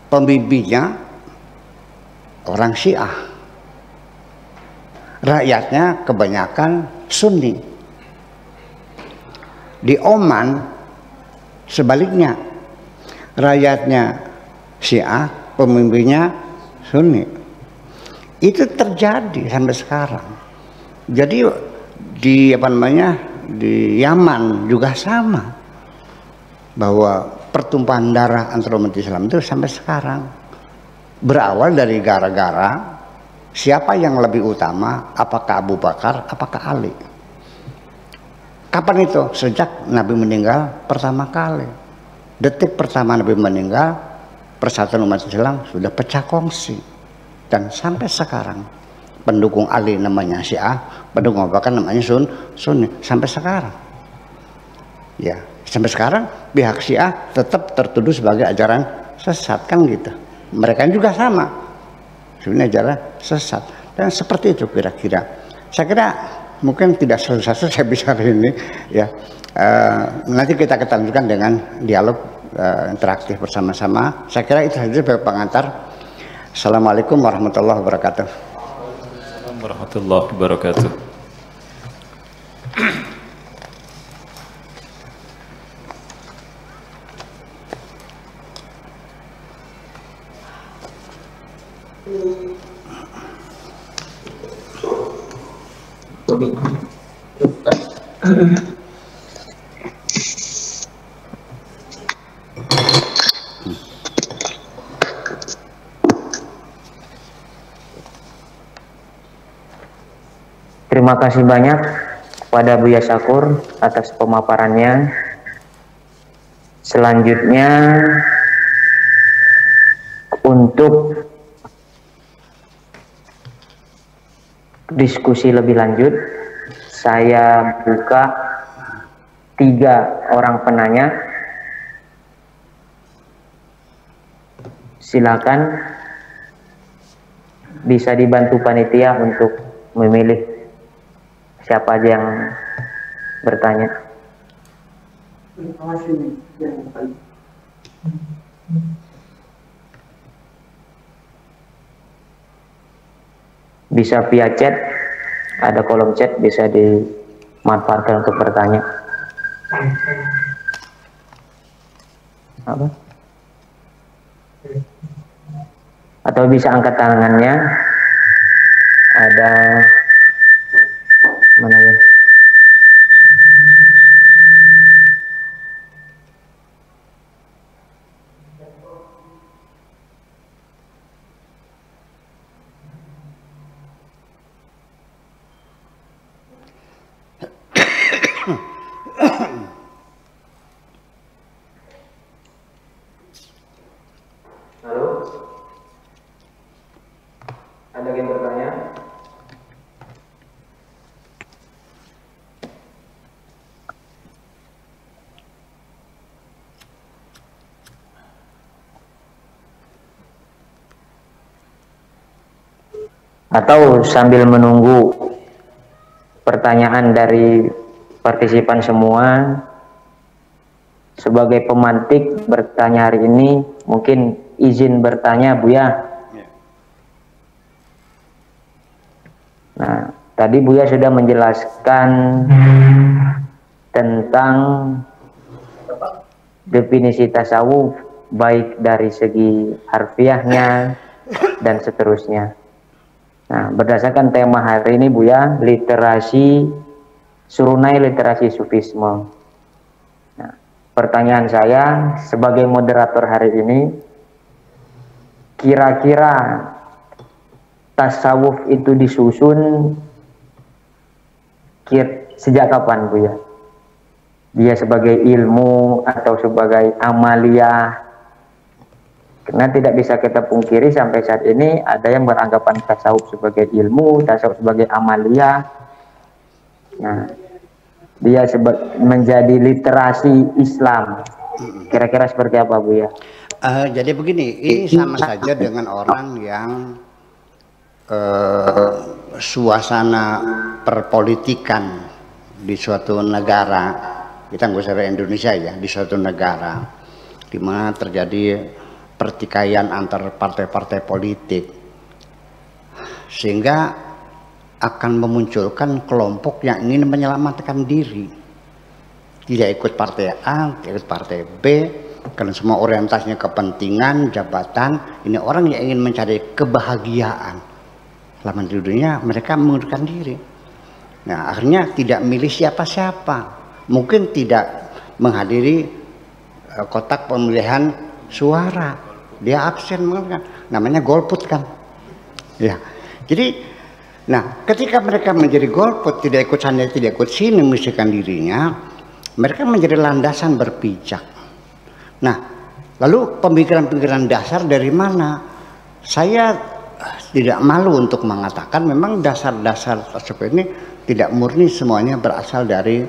[SPEAKER 1] pembimbingnya orang Syiah, rakyatnya kebanyakan Sunni. Di Oman sebaliknya, rakyatnya Syiah, pemimpinnya Sunni. Itu terjadi sampai sekarang. Jadi di di Yaman juga sama, bahwa pertumpahan darah antara umat Islam itu sampai sekarang berawal dari gara-gara siapa yang lebih utama, apakah Abu Bakar, apakah Ali. Kapan itu? Sejak Nabi meninggal pertama kali. Detik pertama Nabi meninggal, persatuan umat Islam sudah pecah kongsi. Dan sampai sekarang pendukung Ali namanya Syiah, pendukung Abu Bakar namanya Sunni, sampai sekarang. Ya, sampai sekarang pihak Syiah tetap tertuduh sebagai ajaran sesat, kan gitu. Mereka juga sama, sebenarnya ajaran sesat. Dan seperti itu kira-kira. Saya kira mungkin tidak satu-satu saya bicara ini, ya. Nanti kita lanjutkan dengan dialog interaktif bersama-sama. Saya kira itu saja sebagai pengantar. Assalamualaikum warahmatullahi wabarakatuh.
[SPEAKER 2] Assalamualaikum warahmatullahi wabarakatuh.
[SPEAKER 3] Terima kasih banyak kepada Buya Syakur atas pemaparannya. Selanjutnya untuk diskusi lebih lanjut, saya buka 3 orang penanya. Silakan, bisa dibantu panitia untuk memilih siapa aja yang bertanya. Bisa via chat, ada kolom chat, bisa dimanfaatkan untuk bertanya. Apa? Atau bisa angkat tangannya. Ada mana ya? Halo? Ada yang bertanya? Atau sambil menunggu pertanyaan dari partisipan semua, sebagai pemantik bertanya hari ini, mungkin izin bertanya Buya. Nah, tadi Buya sudah menjelaskan tentang definisi tasawuf, baik dari segi harfiahnya dan seterusnya. Nah, berdasarkan tema hari ini Buya, literasi Surunai literasi sufisme. Nah, pertanyaan saya sebagai moderator hari ini, kira-kira tasawuf itu disusun sejak kapan Buya? Dia sebagai ilmu atau sebagai amaliyah? Karena tidak bisa kita pungkiri sampai saat ini ada yang beranggapan tasawuf sebagai ilmu, tasawuf sebagai amaliyah. Nah, dia menjadi literasi Islam. Kira-kira seperti apa Buya?
[SPEAKER 1] Jadi begini, ini sama saja dengan orang yang suasana perpolitikan di suatu negara, kita nggak usah Indonesia ya, di suatu negara di mana terjadi pertikaian antar partai-partai politik, sehingga akan memunculkan kelompok yang ingin menyelamatkan diri, tidak ikut partai A, tidak ikut partai B, karena semua orientasinya kepentingan, jabatan. Ini orang yang ingin mencari kebahagiaan selama di dunia, mereka mengundurkan diri. Nah, akhirnya tidak milih siapa-siapa, mungkin tidak menghadiri kotak pemilihan suara, dia absen, namanya golput kan ya. Jadi nah, ketika mereka menjadi golput, tidak ikut sana tidak ikut sini, mengisikan dirinya, mereka menjadi landasan berpijak. Nah, lalu pemikiran-pemikiran dasar dari mana? Saya tidak malu untuk mengatakan memang dasar-dasar seperti ini tidak murni semuanya berasal dari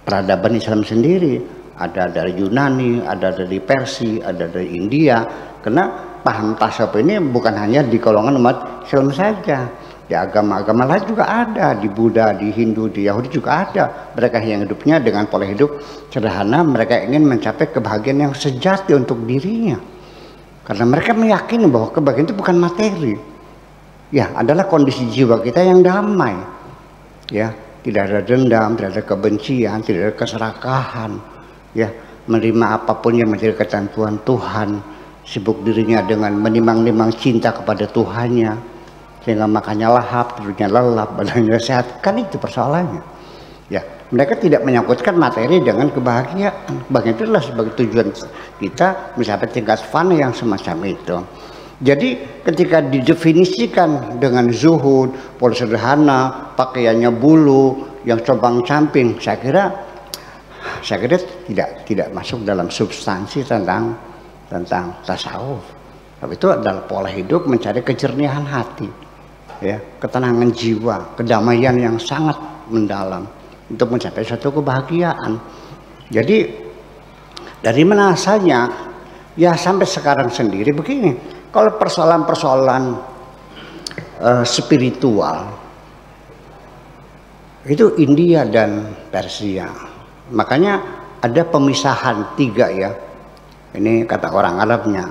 [SPEAKER 1] peradaban Islam sendiri. Ada dari Yunani, ada dari Persia, ada dari India. Karena paham tasawuf ini bukan hanya di golongan umat Islam saja, di agama-agama lain juga ada, di Buddha, di Hindu, di Yahudi juga ada. Mereka yang hidupnya dengan pola hidup sederhana, mereka ingin mencapai kebahagiaan yang sejati untuk dirinya. Karena mereka meyakini bahwa kebahagiaan itu bukan materi, ya adalah kondisi jiwa kita yang damai, ya tidak ada dendam, tidak ada kebencian, tidak ada keserakahan. Ya, menerima apapun yang menjadi ketentuan Tuhan, sibuk dirinya dengan menimang-nimang cinta kepada Tuhannya, sehingga makanya lahap, tidurnya lelap, badannya sehat. Kan itu persoalannya. Ya, mereka tidak menyangkutkan materi dengan kebahagiaan. Kebahagiaan itu adalah sebagai tujuan kita mencapai tingkat fana yang semacam itu. Jadi ketika didefinisikan dengan zuhud, pola sederhana, pakaiannya bulu, yang compang-camping, saya kira tidak masuk dalam substansi tentang tasawuf. Tapi itu adalah pola hidup mencari kejernihan hati, ya, ketenangan jiwa, kedamaian yang sangat mendalam untuk mencapai suatu kebahagiaan. Jadi dari mana asalnya? Ya sampai sekarang sendiri begini. Kalau persoalan-persoalan spiritual itu India dan Persia. Makanya ada pemisahan 3 ya. Ini kata orang Arabnya.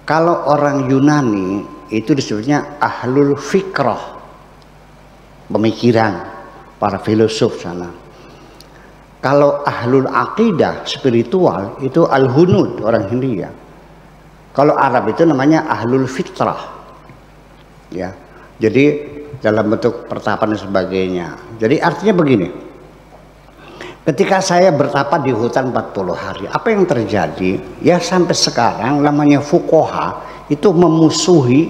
[SPEAKER 1] Kalau orang Yunani itu disebutnya ahlul fikrah, pemikiran, para filosof sana. Kalau ahlul aqidah, spiritual, itu al-hunud, orang Hindia. Kalau Arab itu namanya ahlul fitrah, ya. Jadi dalam bentuk pertapan dan sebagainya. Jadi artinya begini. Ketika saya bertapa di hutan 40 hari, apa yang terjadi? Ya sampai sekarang namanya fuqaha itu memusuhi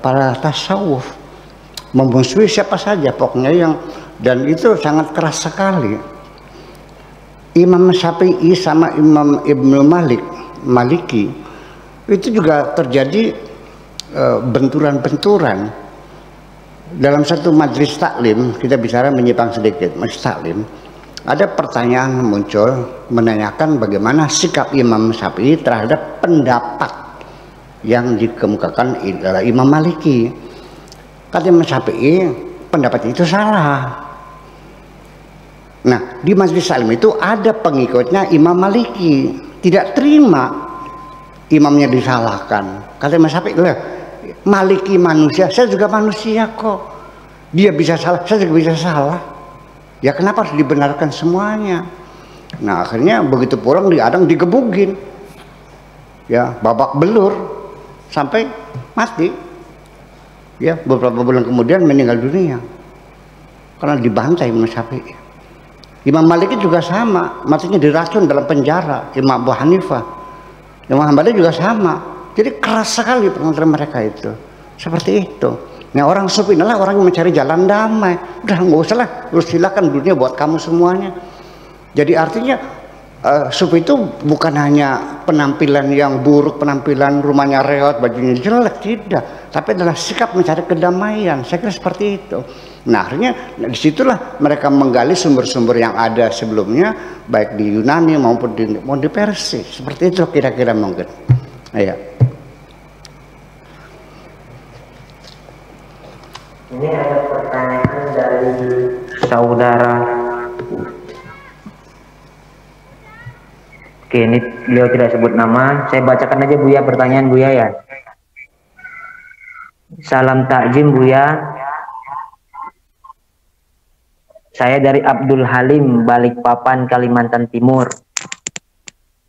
[SPEAKER 1] para tasawuf, memusuhi siapa saja pokoknya yang, dan itu sangat keras sekali. Imam Syafi'i sama Imam Ibnu Maliki itu juga terjadi benturan-benturan. Dalam satu majelis taklim, kita bicara menyimpang sedikit, majelis taklim, ada pertanyaan muncul menanyakan bagaimana sikap Imam Syafi'i terhadap pendapat yang dikemukakan oleh Imam Maliki. Kata Imam Syafi'i, pendapat itu salah. Nah, di majelis taklim itu ada pengikutnya Imam Maliki, tidak terima imamnya disalahkan. Kata Imam Syafi'i, Maliki manusia, saya juga manusia kok. Dia bisa salah, saya juga bisa salah. Ya kenapa harus dibenarkan semuanya? Nah akhirnya begitu pulang diadang digebugin, ya babak belur sampai mati. Ya, beberapa bulan kemudian meninggal dunia karena dibantai Imam Syafi'i. Imam Malik juga sama, matinya diracun dalam penjara. Imam Abu Hanifah, Imam Hambali juga sama. Jadi keras sekali pengantar mereka itu. Seperti itu. Nah, orang sufi adalah orang yang mencari jalan damai. Udah nggak usah lah, lu silakan, dunia buat kamu semuanya. Jadi artinya sufi itu bukan hanya penampilan yang buruk, penampilan rumahnya reot, bajunya jelek, tidak, tapi adalah sikap mencari kedamaian. Saya kira seperti itu. Nah, akhirnya disitulah mereka menggali sumber-sumber yang ada sebelumnya, baik di Yunani maupun di Persia. Seperti itu kira-kira mungkin. Iya.
[SPEAKER 3] Ini ada pertanyaan dari saudara. Oke, ini beliau tidak sebut nama. Saya bacakan aja Buya pertanyaan Buya ya. Salam takjim Buya. Saya dari Abdul Halim, Balikpapan, Kalimantan Timur.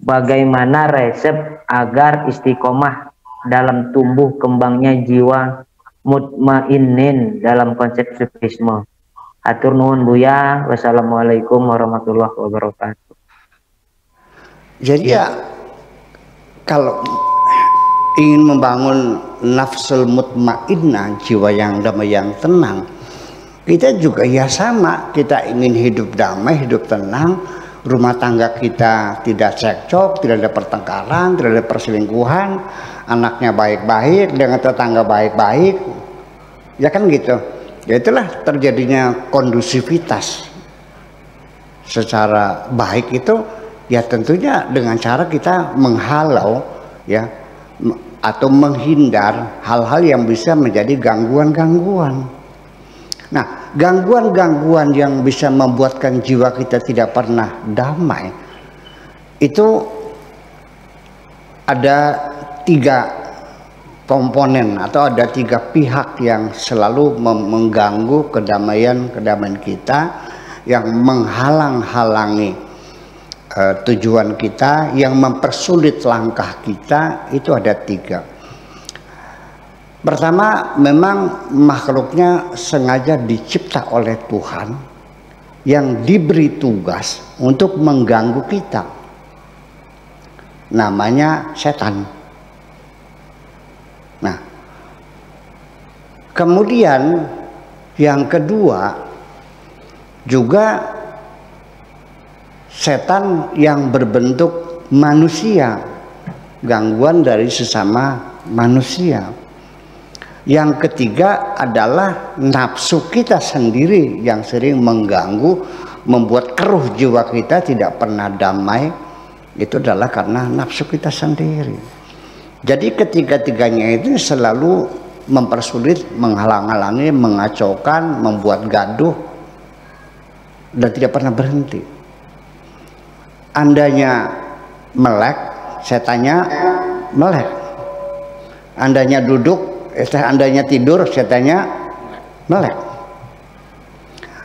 [SPEAKER 3] Bagaimana resep agar istiqomah dalam tumbuh kembangnya jiwa mutmainin dalam konsep sufisme? Hatur nuhun Buya. Wassalamualaikum warahmatullahi wabarakatuh.
[SPEAKER 1] Jadi ya, kalau ingin membangun nafsul mutmainnah, jiwa yang damai, yang tenang, kita juga ya sama. Kita ingin hidup damai, hidup tenang, rumah tangga kita tidak cekcok, tidak ada pertengkaran, tidak ada perselingkuhan, anaknya baik-baik, dengan tetangga baik-baik, ya kan gitu. Ya itulah terjadinya kondusivitas secara baik itu. Ya tentunya dengan cara kita menghalau ya atau menghindar hal-hal yang bisa menjadi gangguan-gangguan. Nah, gangguan-gangguan yang bisa membuatkan jiwa kita tidak pernah damai itu ada 3 komponen atau ada 3 pihak yang selalu mengganggu kedamaian kita, yang menghalang-halangi tujuan kita, yang mempersulit langkah kita. Itu ada 3. Pertama, memang makhluknya sengaja dicipta oleh Tuhan yang diberi tugas untuk mengganggu kita. Namanya setan. Nah, kemudian yang kedua juga setan yang berbentuk manusia, gangguan dari sesama manusia. Yang ketiga adalah nafsu kita sendiri yang sering mengganggu, membuat keruh jiwa kita tidak pernah damai. Itu adalah karena nafsu kita sendiri. Jadi ketiga-tiganya itu selalu mempersulit, menghalang-halangi, mengacaukan, membuat gaduh, dan tidak pernah berhenti. Andanya melek, setannya melek. Andanya duduk, andanya tidur, setannya melek.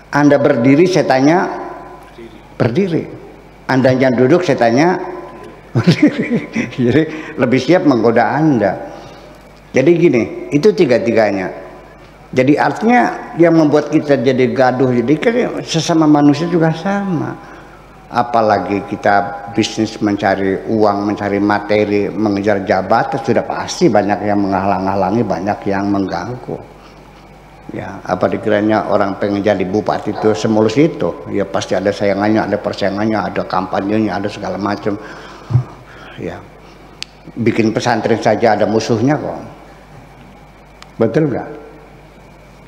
[SPEAKER 1] Anda berdiri, setannya berdiri. Andanya duduk, setannya berdiri. Jadi lebih siap menggoda Anda. Jadi gini, itu 3-tiganya. Jadi artinya yang membuat kita jadi gaduh, jadi kan sesama manusia juga sama. Apalagi kita bisnis, mencari uang, mencari materi, mengejar jabatan, sudah pasti banyak yang menghalang-halangi, banyak yang mengganggu. Ya, apa dikiranya orang pengen jadi bupati itu semulus itu? Ya pasti ada sayangannya, ada persaingannya, ada kampanyenya, ada segala macam. Ya, bikin pesantren saja ada musuhnya kok. Betul nggak?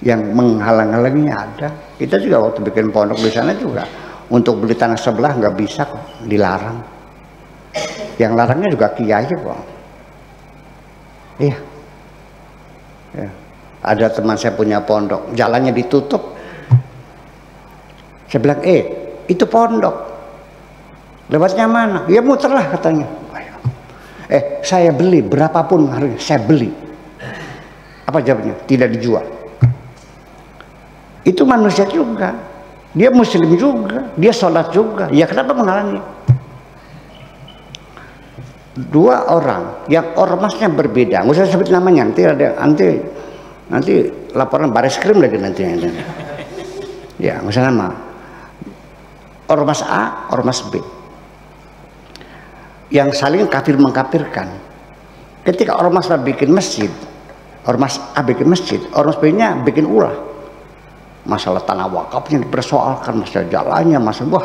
[SPEAKER 1] Yang menghalang-halanginya ada. Kita juga waktu bikin pondok di sana juga. Untuk beli tanah sebelah nggak bisa kok, dilarang. Yang larangnya juga kiai kok. Iya. Ya. Ada teman saya punya pondok, jalannya ditutup. Saya bilang, itu pondok. Lewatnya mana? Ya muterlah katanya. Saya beli berapapun harganya, saya beli. Apa jawabnya? Tidak dijual. Itu manusia juga. Dia muslim juga, dia sholat juga. Ya kenapa menghalangi? dua orang yang ormasnya berbeda, nggak usah sebut namanya, nanti laporan baris krim lagi nanti. Ya, nggak usah nama. Ormas A, ormas B, yang saling kafir mengkafirkan. Ketika ormas A bikin masjid, ormas A bikin masjid, ormas B-nya bikin ulah. Masalah tanah wakafnya dipersoalkan, masalah jalannya, masalah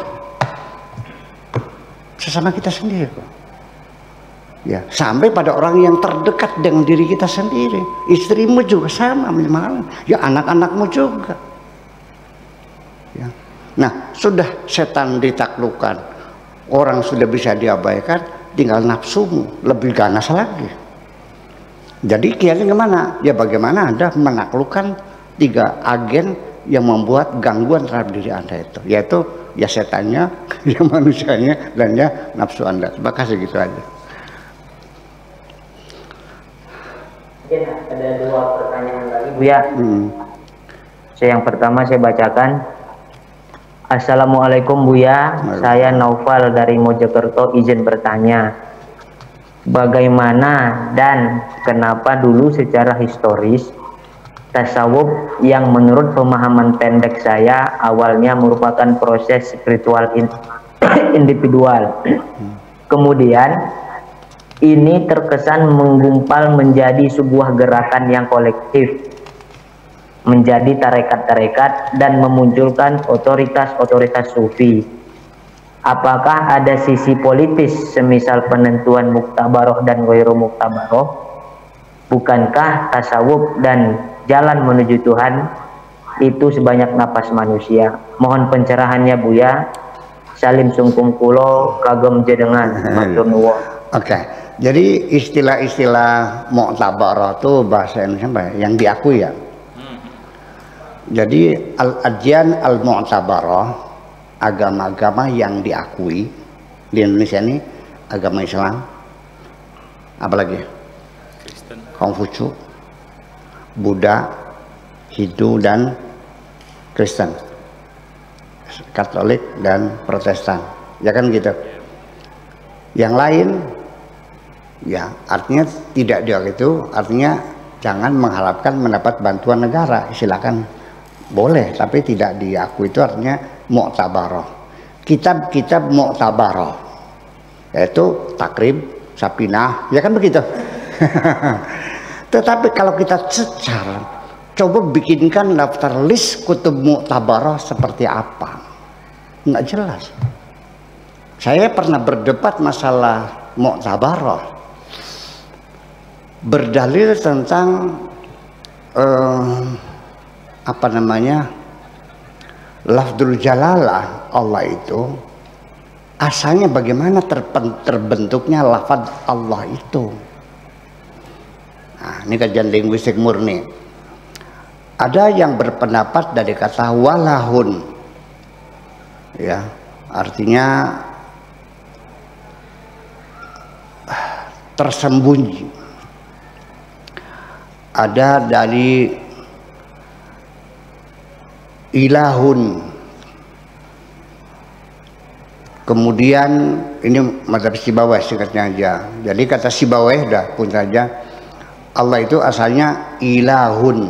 [SPEAKER 1] sesama kita sendiri kok. Ya, sampai pada orang yang terdekat dengan diri kita sendiri. Istrimu juga sama, ya anak-anakmu juga. Ya. Nah, sudah setan ditaklukkan, orang sudah bisa diabaikan, tinggal nafsumu lebih ganas lagi. Jadi kiainya kemana? Ya bagaimana Anda menaklukkan 3 agen yang membuat gangguan terhadap diri Anda itu, yaitu ya setannya, ya manusianya, dan ya nafsu Anda. Terima kasih, gitu aja.
[SPEAKER 3] Mungkin ada 2 pertanyaan lagi, Buya. Yang pertama saya bacakan. Assalamualaikum Buya, saya Naufal dari Mojokerto, izin bertanya, bagaimana dan kenapa dulu secara historis tasawuf yang menurut pemahaman pendek saya awalnya merupakan proses spiritual individual, kemudian ini terkesan menggumpal menjadi sebuah gerakan yang kolektif, menjadi tarekat-tarekat dan memunculkan otoritas-otoritas sufi. Apakah ada sisi politis semisal penentuan muktabaroh dan ghairu muktabaroh? Bukankah tasawuf dan jalan menuju Tuhan itu sebanyak napas manusia? Mohon pencerahannya Buya. Salim sungkum kulo kagem jedengan matur nuwun.
[SPEAKER 1] Oke. Jadi istilah-istilah muktabaroh itu bahasa Indonesia yang diakui ya. Jadi al-adyan al-mu'tabarah, agama-agama yang diakui di Indonesia ini, agama Islam, apalagi
[SPEAKER 2] Kristen,
[SPEAKER 1] Konghucu, Buddha, Hindu dan Kristen, Katolik dan Protestan, ya kan gitu. Yang lain ya artinya tidak dia gitu, artinya jangan mengharapkan mendapat bantuan negara, silakan boleh, tapi tidak diakui, itu artinya mu'tabaroh. Kitab-kitab mu'tabaroh yaitu Takrib, Sapinah, ya kan begitu. Tetapi kalau kita secara coba bikinkan daftar list kutub mu'tabaroh seperti apa, nggak jelas. Saya pernah berdebat masalah mu'tabaroh, berdalil tentang lafdzul jalalah Allah itu asalnya bagaimana terbentuknya lafaz Allah itu. Nah, ini kajian linguistik murni. Ada yang berpendapat dari kata walahun, ya artinya tersembunyi. Ada dari ilahun, kemudian ini mazhab Sibawayh singkatnya aja. Jadi kata Sibawayh dah pun saja Allah itu asalnya ilahun,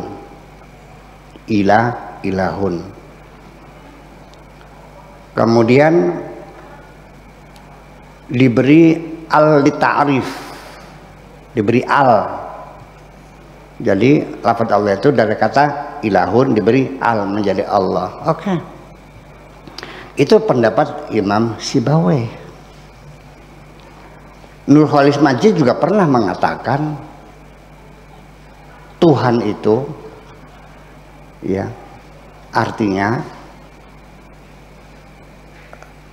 [SPEAKER 1] ilahun. Kemudian diberi al di ta'rif, diberi al. Jadi lafaz Allah itu dari kata ilahun diberi al menjadi Allah. Oke. Itu pendapat Imam Sibawayh. Nur Khalis Majid juga pernah mengatakan Tuhan itu ya artinya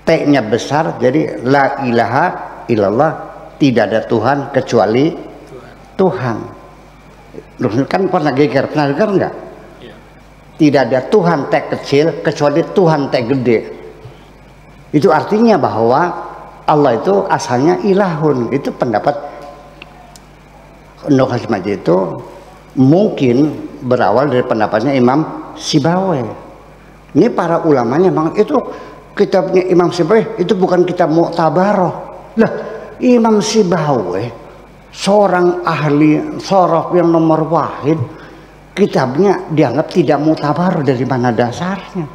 [SPEAKER 1] T-nya besar, jadi la ilaha illallah, tidak ada Tuhan kecuali Tuhan. Kan pernah geger, pernah dengar enggak? Ya. Tidak ada Tuhan T kecil kecuali Tuhan T gede. Itu artinya bahwa Allah itu asalnya ilahun. Itu pendapat Nur Khalis Majid itu mungkin berawal dari pendapatnya Imam Sibawayh. Ini para ulamanya memang itu kitabnya Imam Sibawayh itu bukan kitab mu'tabaroh. Lah, Imam Sibawayh, seorang ahli sorof yang nomor wahid, kitabnya dianggap tidak mutabar. Dari mana dasarnya?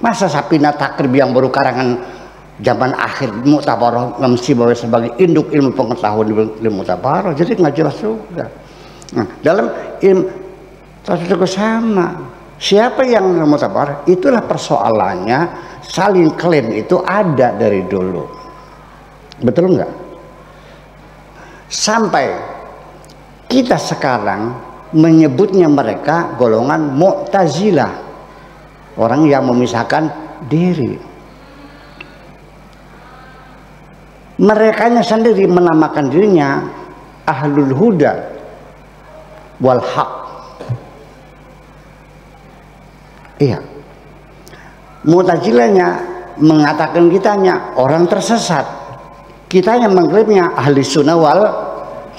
[SPEAKER 1] Masa Sapina Takrib yang baru karangan zaman akhir mutabar Imam Sibawayh sebagai induk ilmu pengetahuan ilmu mutabar? Jadi nggak jelas juga. Nah, dalam ilmu sama, siapa yang mutabar? Itulah persoalannya. Saling klaim itu ada dari dulu, betul nggak? Sampai kita sekarang menyebutnya mereka golongan Mu'tazilah, orang yang memisahkan diri. Merekanya sendiri menamakan dirinya Ahlul Huda wal Haq. Iya. Mu'tazilahnya mengatakan kitanya orang tersesat, kitanya mengklaimnya ahli sunnah wal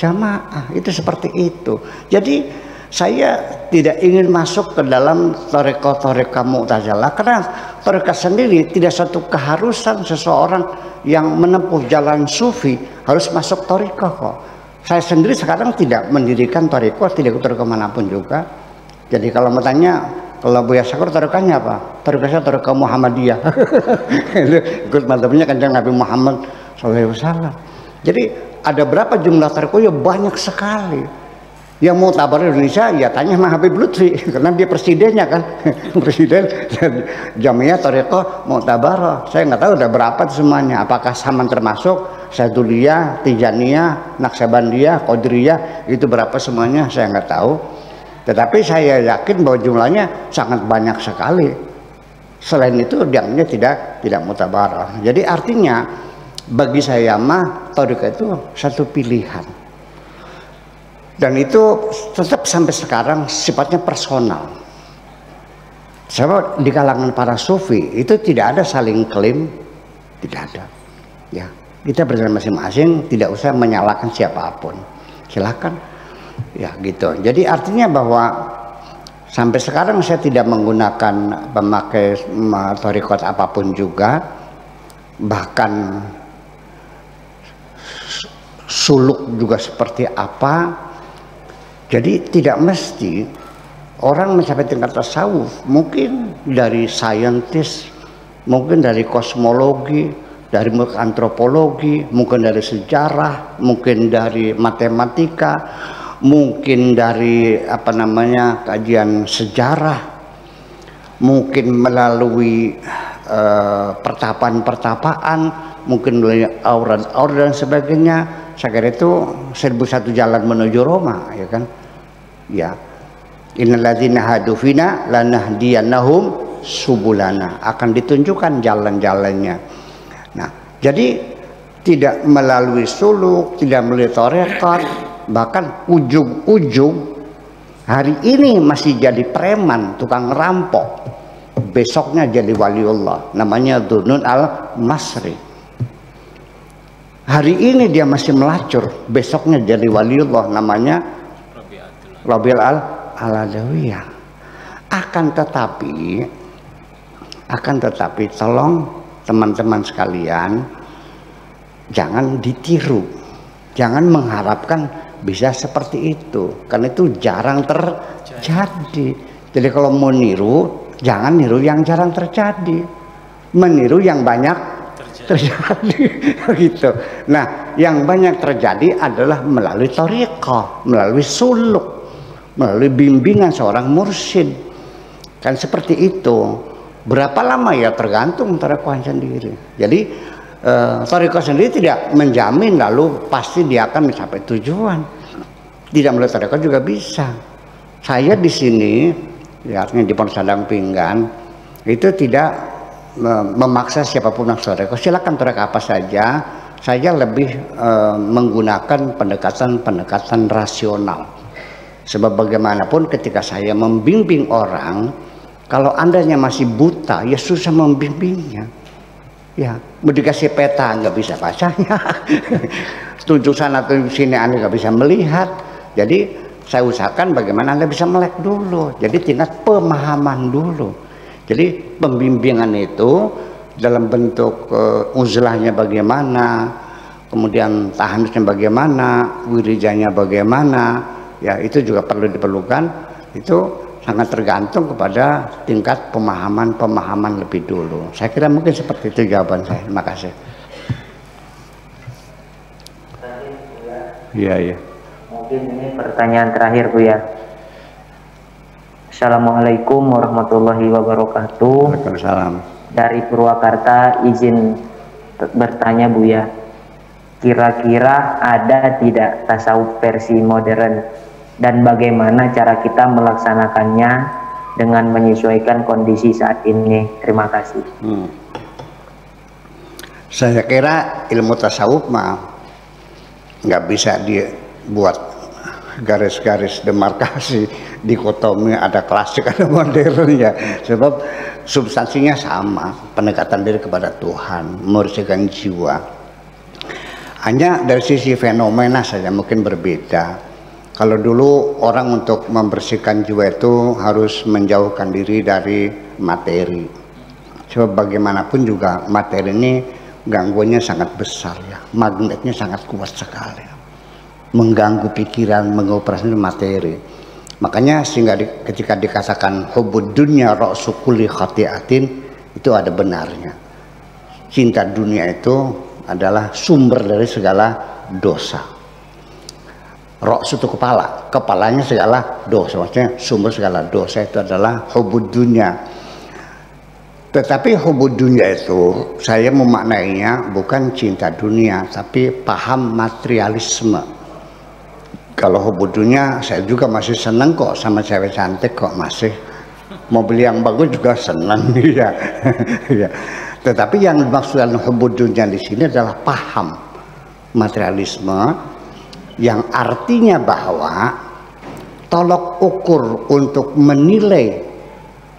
[SPEAKER 1] jamaah. Itu seperti itu. Jadi saya tidak ingin masuk ke dalam thariqah Mu'tazilah, karena thariqah sendiri tidak satu keharusan seseorang yang menempuh jalan sufi harus masuk thariqah kok. Saya sendiri sekarang tidak mendirikan thariqah, tidak ikut thariqah manapun juga. Jadi kalau mau tanya, kalau Buya Syakur thariqahnya apa? Thariqahnya thariqah Muhammadiyah. Ikut madzhabnya Kanjeng Nabi Muhammad SAW. Jadi ada berapa jumlah thariqah? Ya banyak sekali. Yang mau tabar Indonesia ya tanya sama Habib Lutfi, karena dia presidennya kan. Presiden Jamiah Thariqah Mu'tabarah. Saya nggak tahu ada berapa semuanya. Apakah Saman termasuk, Syadzuliyah, Tijaniyah, Naqsabandiyah, Qadiriyah, itu berapa semuanya saya nggak tahu. Tetapi saya yakin bahwa jumlahnya sangat banyak sekali. Selain itu dianggapnya tidak mutabarah. Jadi artinya bagi saya mah thariqah itu satu pilihan. Dan itu tetap sampai sekarang sifatnya personal. Sebab di kalangan para sufi itu tidak ada saling klaim, tidak ada. Ya, kita berjalan masing-masing, tidak usah menyalahkan siapapun. Silakan. Ya gitu. Jadi artinya bahwa sampai sekarang saya tidak menggunakan pemakai thariqat apapun juga, bahkan suluk juga seperti apa. Jadi tidak mesti orang mencapai tingkat tasawuf mungkin dari saintis, mungkin dari kosmologi, dari antropologi, mungkin dari sejarah, mungkin dari matematika, mungkin dari kajian sejarah, mungkin melalui pertapaan-pertapaan, mungkin melalui aura dan sebagainya. Saya kira itu 1001 jalan menuju Roma, ya kan? Ya, innalladzina hadu fina lanahdiyannahum subulana, akan ditunjukkan jalan-jalannya. Nah, jadi tidak melalui suluk, tidak melalui thariqat, bahkan ujung-ujung hari ini masih jadi preman, tukang rampok, besoknya jadi waliullah, namanya Dunun al-Masri. Hari ini dia masih melacur, besoknya jadi waliullah, namanya Rabi'ul al-Adawiyah. Akan tetapi tolong teman-teman sekalian, jangan ditiru, jangan mengharapkan bisa seperti itu, karena itu jarang terjadi. Jadi kalau mau niru, jangan niru yang jarang terjadi, meniru yang banyak terjadi. Gitu. Nah, yang banyak terjadi adalah melalui thariqah, melalui suluk, melalui bimbingan seorang mursyid. Kan seperti itu. Berapa lama ya tergantung thariqah sendiri. Jadi thariqah sendiri tidak menjamin lalu pasti dia akan mencapai tujuan. Tidak melalui thariqah juga bisa. Saya di sini, ya, di Pondok Sadang Pinggan, itu tidak memaksa siapapun yang thariqah. Silakan thariqah apa saja. Saya lebih menggunakan pendekatan rasional. Sebab bagaimanapun ketika saya membimbing orang, kalau andanya masih buta, ya susah membimbingnya. Ya, mau dikasih peta nggak bisa bacanya, tunjuk sana tunjuk sini Anda nggak bisa melihat. Jadi saya usahakan bagaimana Anda bisa melek dulu. Jadi tingkat pemahaman dulu. Jadi pembimbingan itu dalam bentuk uzlahnya bagaimana, kemudian tahanusnya bagaimana, wiridanya bagaimana, ya itu juga perlu diperlukan. Itu sangat tergantung kepada tingkat pemahaman lebih dulu. Saya kira mungkin seperti itu jawaban saya. Terima kasih. Iya, iya.
[SPEAKER 3] Mungkin ini pertanyaan terakhir, Bu ya. Assalamualaikum warahmatullahi wabarakatuh.
[SPEAKER 1] Waalaikumsalam.
[SPEAKER 3] Dari Purwakarta, izin bertanya, Bu ya. Kira-kira ada tidak tasawuf versi modern, dan bagaimana cara kita melaksanakannya dengan menyesuaikan kondisi saat ini? Terima kasih.
[SPEAKER 1] Saya kira ilmu tasawuf mah nggak bisa dibuat garis-garis demarkasi dikotomi, ada klasik ada modern ya, sebab substansinya sama, pendekatan diri kepada Tuhan, membersihkan jiwa. Hanya dari sisi fenomena saja mungkin berbeda. Kalau dulu orang untuk membersihkan jiwa itu harus menjauhkan diri dari materi, sebab bagaimanapun juga materi ini gangguannya sangat besar ya, magnetnya sangat kuat sekali, mengganggu pikiran, mengganggu perasaan materi. Makanya sehingga ketika dikatakan hubud dunya ra'su kulli khati'atin, itu ada benarnya. Cinta dunia itu adalah sumber dari segala dosa. Ra'su itu kepala, kepalanya segala dosa, maksudnya sumber segala dosa itu adalah hubud dunya. Tetapi hubud dunia itu saya memaknainya bukan cinta dunia, tapi paham materialisme. Kalau hubud dunia saya juga masih seneng kok sama cewek cantik, kok masih mobil yang bagus juga senang ya. Ya. Tetapi yang dimaksudkan hubud dunia di sini adalah paham materialisme, yang artinya bahwa tolok ukur untuk menilai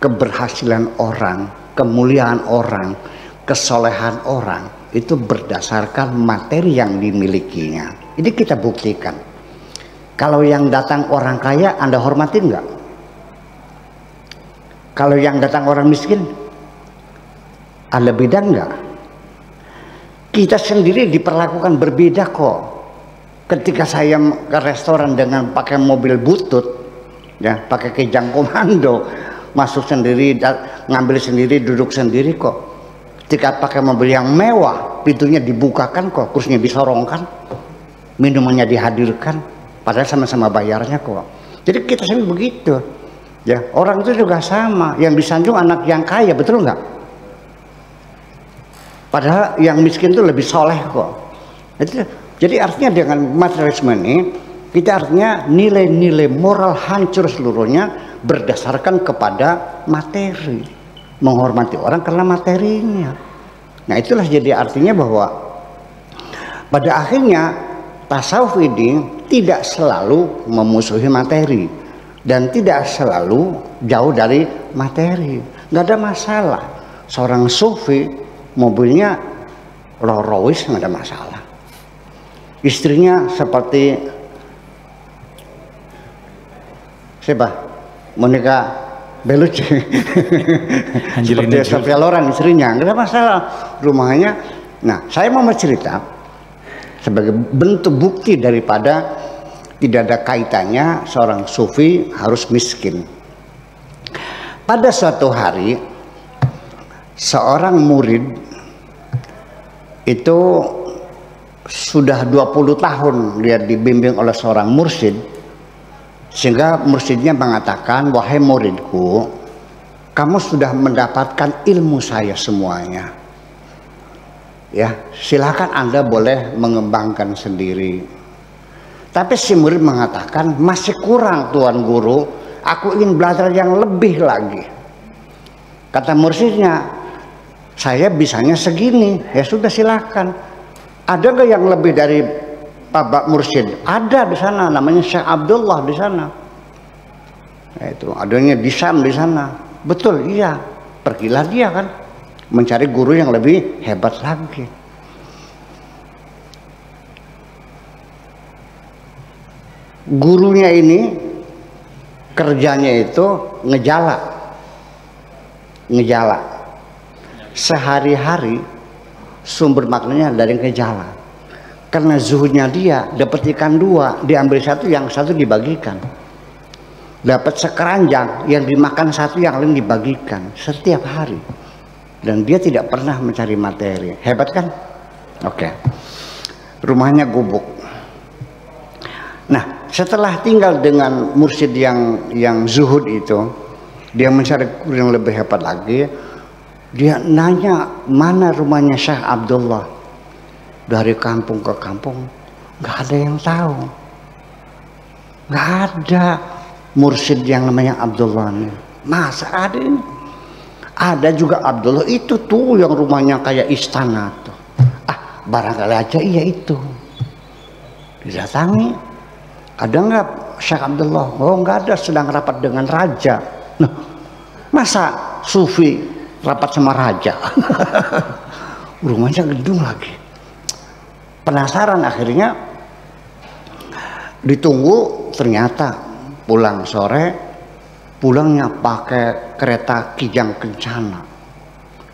[SPEAKER 1] keberhasilan orang, kemuliaan orang, kesolehan orang itu berdasarkan materi yang dimilikinya. Ini kita buktikan. Kalau yang datang orang kaya, Anda hormatin nggak? Kalau yang datang orang miskin, Anda beda nggak? Kita sendiri diperlakukan berbeda kok. Ketika saya ke restoran dengan pakai mobil butut, ya, pakai kejang komando, masuk sendiri, ngambil sendiri, duduk sendiri kok. Ketika pakai mobil yang mewah, pintunya dibukakan kok, kursinya disorongkan, minumannya dihadirkan, padahal sama-sama bayarnya kok. Jadi kita sendiri begitu. Ya, orang itu juga sama. Yang disanjung anak yang kaya, betul nggak? Padahal yang miskin itu lebih soleh kok. Jadi artinya dengan materialisme ini, kita artinya nilai-nilai moral hancur seluruhnya berdasarkan kepada materi. Menghormati orang karena materinya. Nah itulah jadi artinya bahwa pada akhirnya tasawuf ini tidak selalu memusuhi materi dan tidak selalu jauh dari materi. Nggak ada masalah. Seorang sufi mobilnya Rolls Royce, nggak ada masalah. Istrinya seperti siapa? Monica Bellucci. Seperti Sofia Loren istrinya, nggak ada masalah. Rumahnya. Nah, saya mau bercerita sebagai bentuk bukti daripada tidak ada kaitannya seorang sufi harus miskin. Pada suatu hari seorang murid itu sudah 20 tahun dia dibimbing oleh seorang mursyid, sehingga mursyidnya mengatakan, wahai muridku, kamu sudah mendapatkan ilmu saya semuanya. Ya, silakan Anda boleh mengembangkan sendiri. Tapi si murid mengatakan, masih kurang Tuan Guru, aku ingin belajar yang lebih lagi. Kata mursyidnya, saya bisanya segini. Ya sudah silakan. Ada nggak yang lebih dari Pak Mursyid? Ada di sana, namanya Syekh Abdullah di sana. Nah, itu adanya di Syam di sana. Betul, iya. Pergilah dia kan mencari guru yang lebih hebat lagi. Gurunya ini kerjanya itu ngejala. Sehari-hari sumber maknanya dari ngejala. Karena zuhudnya dia dapat ikan 2, diambil 1, yang 1 dibagikan. Dapat sekeranjang, yang dimakan 1, yang lain dibagikan setiap hari. Dan dia tidak pernah mencari materi. Hebat kan? Oke. Rumahnya gubuk. Nah, setelah tinggal dengan mursyid yang zuhud itu, dia mencari guru yang lebih hebat lagi. Dia nanya mana rumahnya Syekh Abdullah. Dari kampung ke kampung nggak ada yang tahu. Nggak ada mursyid yang namanya Abdullah ini. Masa ada ini? Ada juga Abdullah itu tuh yang rumahnya kayak istana tuh. Ah, barangkali aja iya itu. Didatangi, ada nggak Syekh Abdullah? Oh nggak ada, sedang rapat dengan raja. Nah, masa sufi rapat sama raja? Rumahnya gedung lagi. Penasaran, akhirnya ditunggu, ternyata pulang sore, pulangnya pakai kereta Kijang Kencana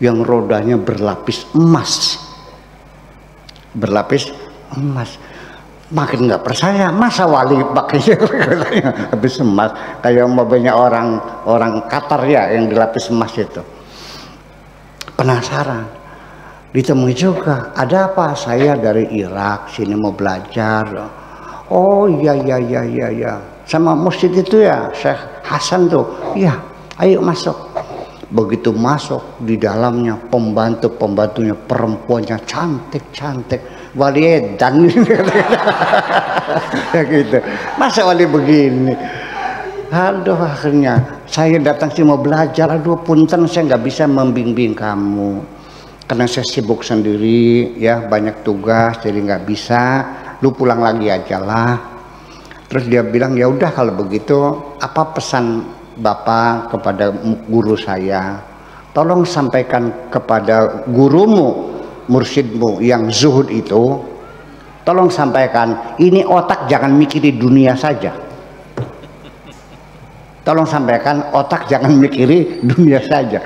[SPEAKER 1] yang rodanya berlapis emas. Berlapis emas. Makin nggak percaya, masa wali pakai habis emas, kayak mobilnya orang Qatar ya yang dilapis emas itu. Penasaran, ditemui juga, ada apa? Saya dari Irak, sini mau belajar. Oh iya, sama masjid itu ya, Syekh Hasan tuh. Iya, ayo masuk. Begitu masuk, di dalamnya pembantunya perempuannya cantik. Wali edan ya gitu. Masa wali begini? Aduh, akhirnya saya datang sini mau belajar. Aduh, punten, saya nggak bisa membimbing kamu karena saya sibuk sendiri ya, banyak tugas, jadi nggak bisa. Lu pulang lagi aja lah. Terus dia bilang, ya udah kalau begitu, apa pesan Bapak kepada guru saya? Tolong sampaikan kepada gurumu, mursyidmu yang zuhud itu, tolong sampaikan, ini otak jangan mikiri dunia saja. Tolong sampaikan, otak jangan mikiri dunia saja.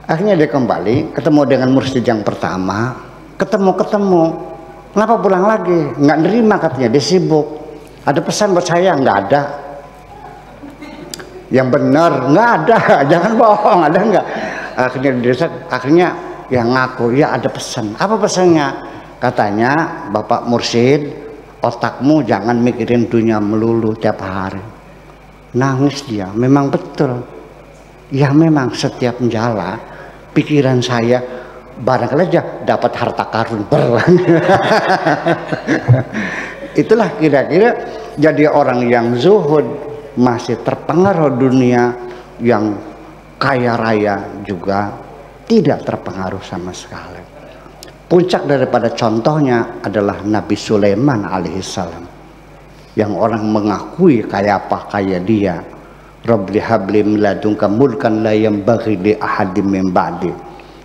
[SPEAKER 1] Akhirnya dia kembali, ketemu dengan mursyid yang pertama, ketemu. Kenapa pulang lagi? Nggak nerima katanya, dia sibuk. Ada pesan buat saya? Nggak ada. Yang benar, nggak ada. Jangan bohong, ada nggak? Akhirnya yang ngaku, ya ada pesan. Apa pesannya? Katanya, Bapak mursyid, otakmu jangan mikirin dunia melulu tiap hari. Nangis dia, memang betul. Ya memang setiap menjala, pikiran saya barangkali aja dapat harta karun berlang. Itulah kira-kira jadi orang yang zuhud, masih terpengaruh dunia, yang kaya raya juga tidak terpengaruh sama sekali. Puncak daripada contohnya adalah Nabi Sulaiman alaihissalam, yang orang mengakui kayak apa kayak dia. Rabbi habli min ladunka mulkan la yanbaghi li ahadin min ba'di.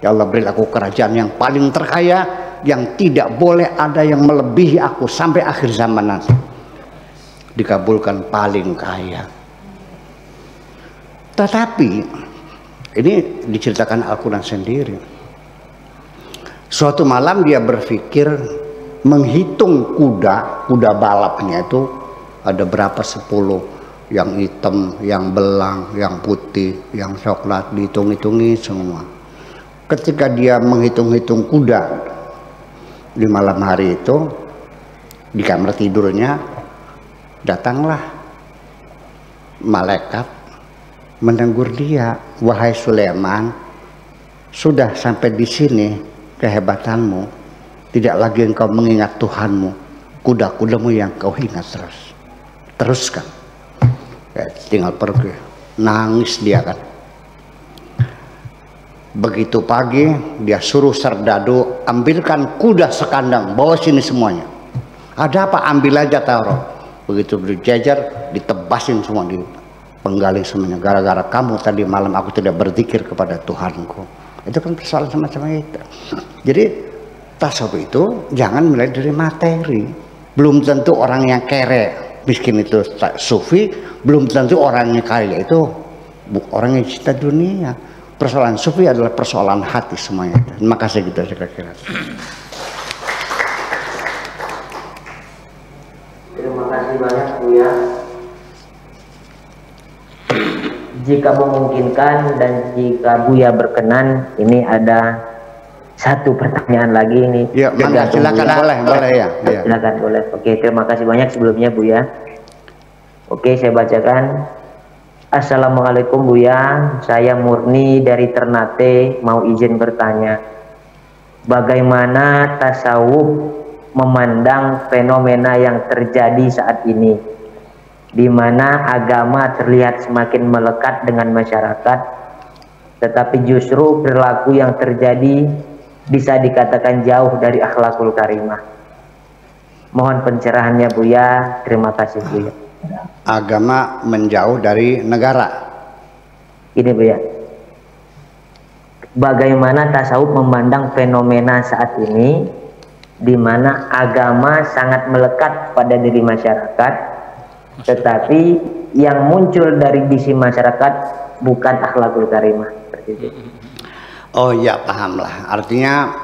[SPEAKER 1] Ya Allah, beri aku kerajaan yang paling terkaya, yang tidak boleh ada yang melebihi aku sampai akhir zaman nanti. Dikabulkan paling kaya. Tetapi ini diceritakan Al-Quran sendiri. Suatu malam dia berpikir menghitung kuda balapnya itu ada berapa, 10. Yang hitam, yang belang, yang putih, yang coklat, dihitung-hitungi semua. Ketika dia menghitung-hitung kuda di malam hari itu, di kamar tidurnya, datanglah malaikat menegur dia, wahai Sulaiman, sudah sampai di sini kehebatanmu, tidak lagi engkau mengingat Tuhanmu, kuda-kudamu yang kau ingat teruskan. Ya, tinggal pergi. Nangis dia kan. Begitu pagi dia suruh serdadu, ambilkan kuda sekandang, bawa sini semuanya. Ada apa? Ambil aja, taruh. Begitu berjajar, ditebasin semua, dipenggaling semuanya. Gara-gara kamu tadi malam aku tidak berzikir kepada Tuhanku. Itu kan persoalan semacam itu. Jadi tasawuf itu jangan mulai dari materi. Belum tentu orang yang kere miskin itu sufi, belum tentu orangnya kaya itu orang yang cinta dunia. Persoalan sufi adalah persoalan hati semuanya. Terima kasih gitu kira-kira.
[SPEAKER 3] Terima kasih banyak Buya. Jika memungkinkan dan jika Buya berkenan, ini ada satu pertanyaan lagi ini.
[SPEAKER 1] Ya, mangga, silakan, boleh ya.
[SPEAKER 3] Silakan, boleh. Oke, terima kasih banyak sebelumnya Buya. Oke, saya bacakan. Assalamualaikum Buya, saya Murni dari Ternate, mau izin bertanya. Bagaimana tasawuf memandang fenomena yang terjadi saat ini, di mana agama terlihat semakin melekat dengan masyarakat, tetapi justru perilaku yang terjadi bisa dikatakan jauh dari akhlakul karimah. Mohon pencerahannya Buya, terima kasih Buya.
[SPEAKER 1] Agama menjauh dari negara.
[SPEAKER 3] Ini Buya, bagaimana tasawuf memandang fenomena saat ini, di mana agama sangat melekat pada diri masyarakat, tetapi yang muncul dari sisi masyarakat bukan akhlakul karimah.
[SPEAKER 1] Oh ya, pahamlah. Artinya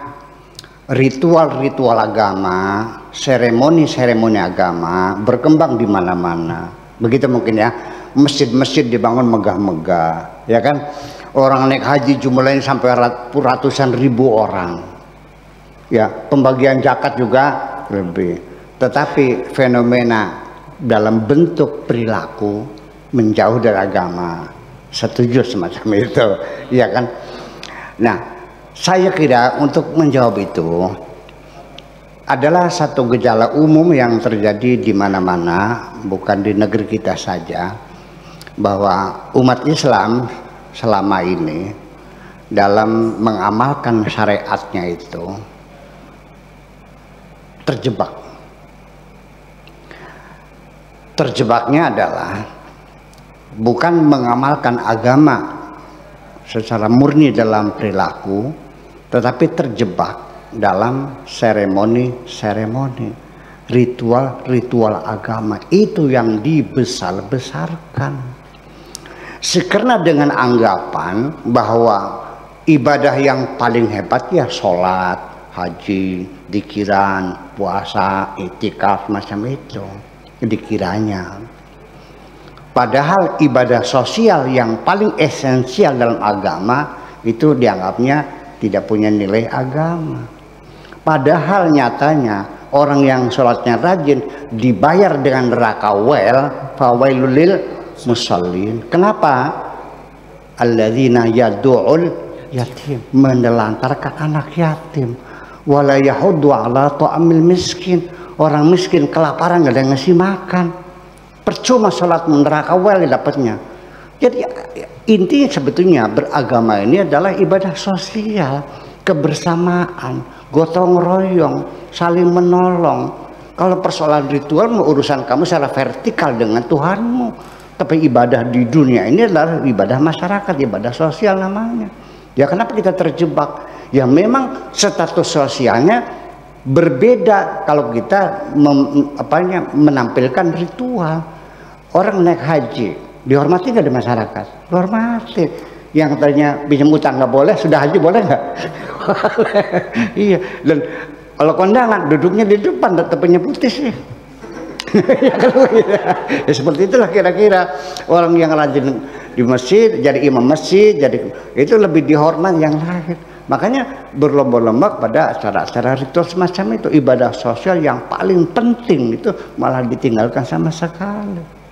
[SPEAKER 1] ritual-ritual agama, seremoni-seremoni agama berkembang di mana-mana. Begitu mungkin ya. Masjid-masjid dibangun megah-megah, ya kan? Orang naik haji jumlahnya sampai ratusan ribu orang. Ya, pembagian zakat juga lebih. Tetapi fenomena dalam bentuk perilaku menjauh dari agama. Setuju semacam itu, ya kan? Nah, saya kira untuk menjawab itu adalah satu gejala umum yang terjadi di mana-mana, bukan di negeri kita saja, bahwa umat Islam selama ini dalam mengamalkan syariatnya itu terjebak. Terjebaknya adalah bukan mengamalkan agama secara murni dalam perilaku, tetapi terjebak dalam seremoni-seremoni, ritual-ritual agama itu yang dibesar-besarkan. Karena dengan anggapan bahwa ibadah yang paling hebat ya sholat, haji, dikiran, puasa, iktikaf, macam itu dikiranya. Padahal ibadah sosial yang paling esensial dalam agama itu dianggapnya tidak punya nilai agama. Padahal nyatanya orang yang sholatnya rajin dibayar dengan neraka fawailul lil musallin. Kenapa? Alladzina yadu'ul yatim, menelantarkan anak yatim. Wala yahuddu ala ta'amil miskin, orang miskin kelaparan gak ada yang ngasih makan. Percuma sholat neraka dapatnya. Jadi intinya sebetulnya beragama ini adalah ibadah sosial, kebersamaan, gotong royong, saling menolong. Kalau persoalan ritual urusan kamu secara vertikal dengan Tuhanmu, tapi ibadah di dunia ini adalah ibadah masyarakat, ibadah sosial namanya. Ya kenapa kita terjebak? Ya memang status sosialnya berbeda kalau kita menampilkan ritual. Orang naik haji dihormati nggak di masyarakat? Dihormati. Yang tadinya pinjam utang nggak boleh, sudah haji boleh nggak? Iya. Dan kalau kondangan duduknya di depan, tetap punya putih sih. Ya, ya seperti itulah kira-kira orang yang rajin di masjid, jadi imam masjid, jadi itu lebih dihormat yang lain. Makanya berlomba-lomba pada acara-acara ritual semacam itu, ibadah sosial yang paling penting itu malah ditinggalkan sama sekali.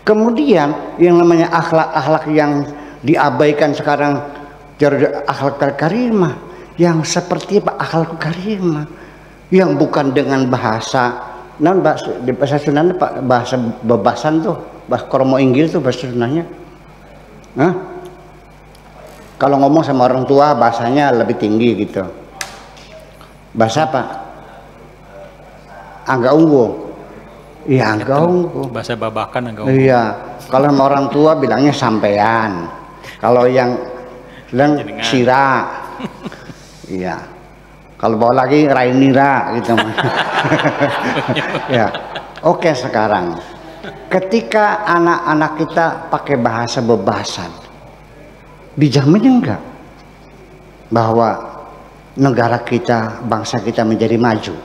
[SPEAKER 1] Kemudian yang namanya akhlak-akhlak yang diabaikan sekarang, akhlak karimah, yang seperti apa akhlak karimah, yang bukan dengan bahasa, di bahasa Sunda Pak, bahasa bebasan tuh, bahasa kromo inggil tuh bahasa Sundanya. Kalau ngomong sama orang tua bahasanya lebih tinggi gitu. Bahasa apa? Angga ungu. Iya, angga ungu. Bahasa babakan angga ungu. Iya. Kalau sama orang tua bilangnya sampean. Kalau yang sedang sira. Iya. Kalau bawa lagi rainira gitu. Ya. Oke, sekarang ketika anak-anak kita pakai bahasa bebasan, dijamin enggak bahwa negara kita, bangsa kita menjadi maju?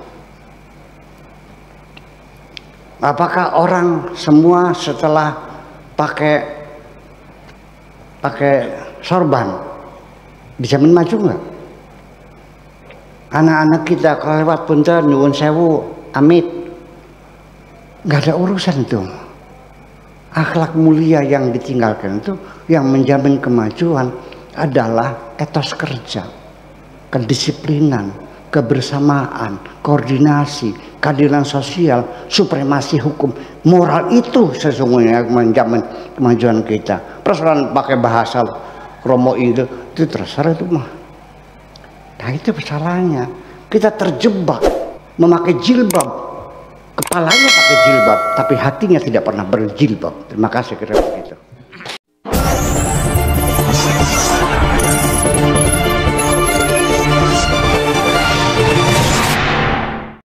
[SPEAKER 1] Apakah orang semua setelah pakai sorban dijamin maju nggak? Anak-anak kita kalau lewat punten nyuwun sewu amit, nggak ada urusan itu. Akhlak mulia yang ditinggalkan itu, yang menjamin kemajuan adalah etos kerja, kedisiplinan, kebersamaan, koordinasi, keadilan sosial, supremasi hukum. Moral itu sesungguhnya menjamin kemajuan kita. Persoalan pakai bahasa Romo itu terserah itu mah. Nah itu kesalahannya. Kita terjebak memakai jilbab. Kepalanya pakai jilbab, tapi hatinya tidak pernah berjilbab. Terima kasih.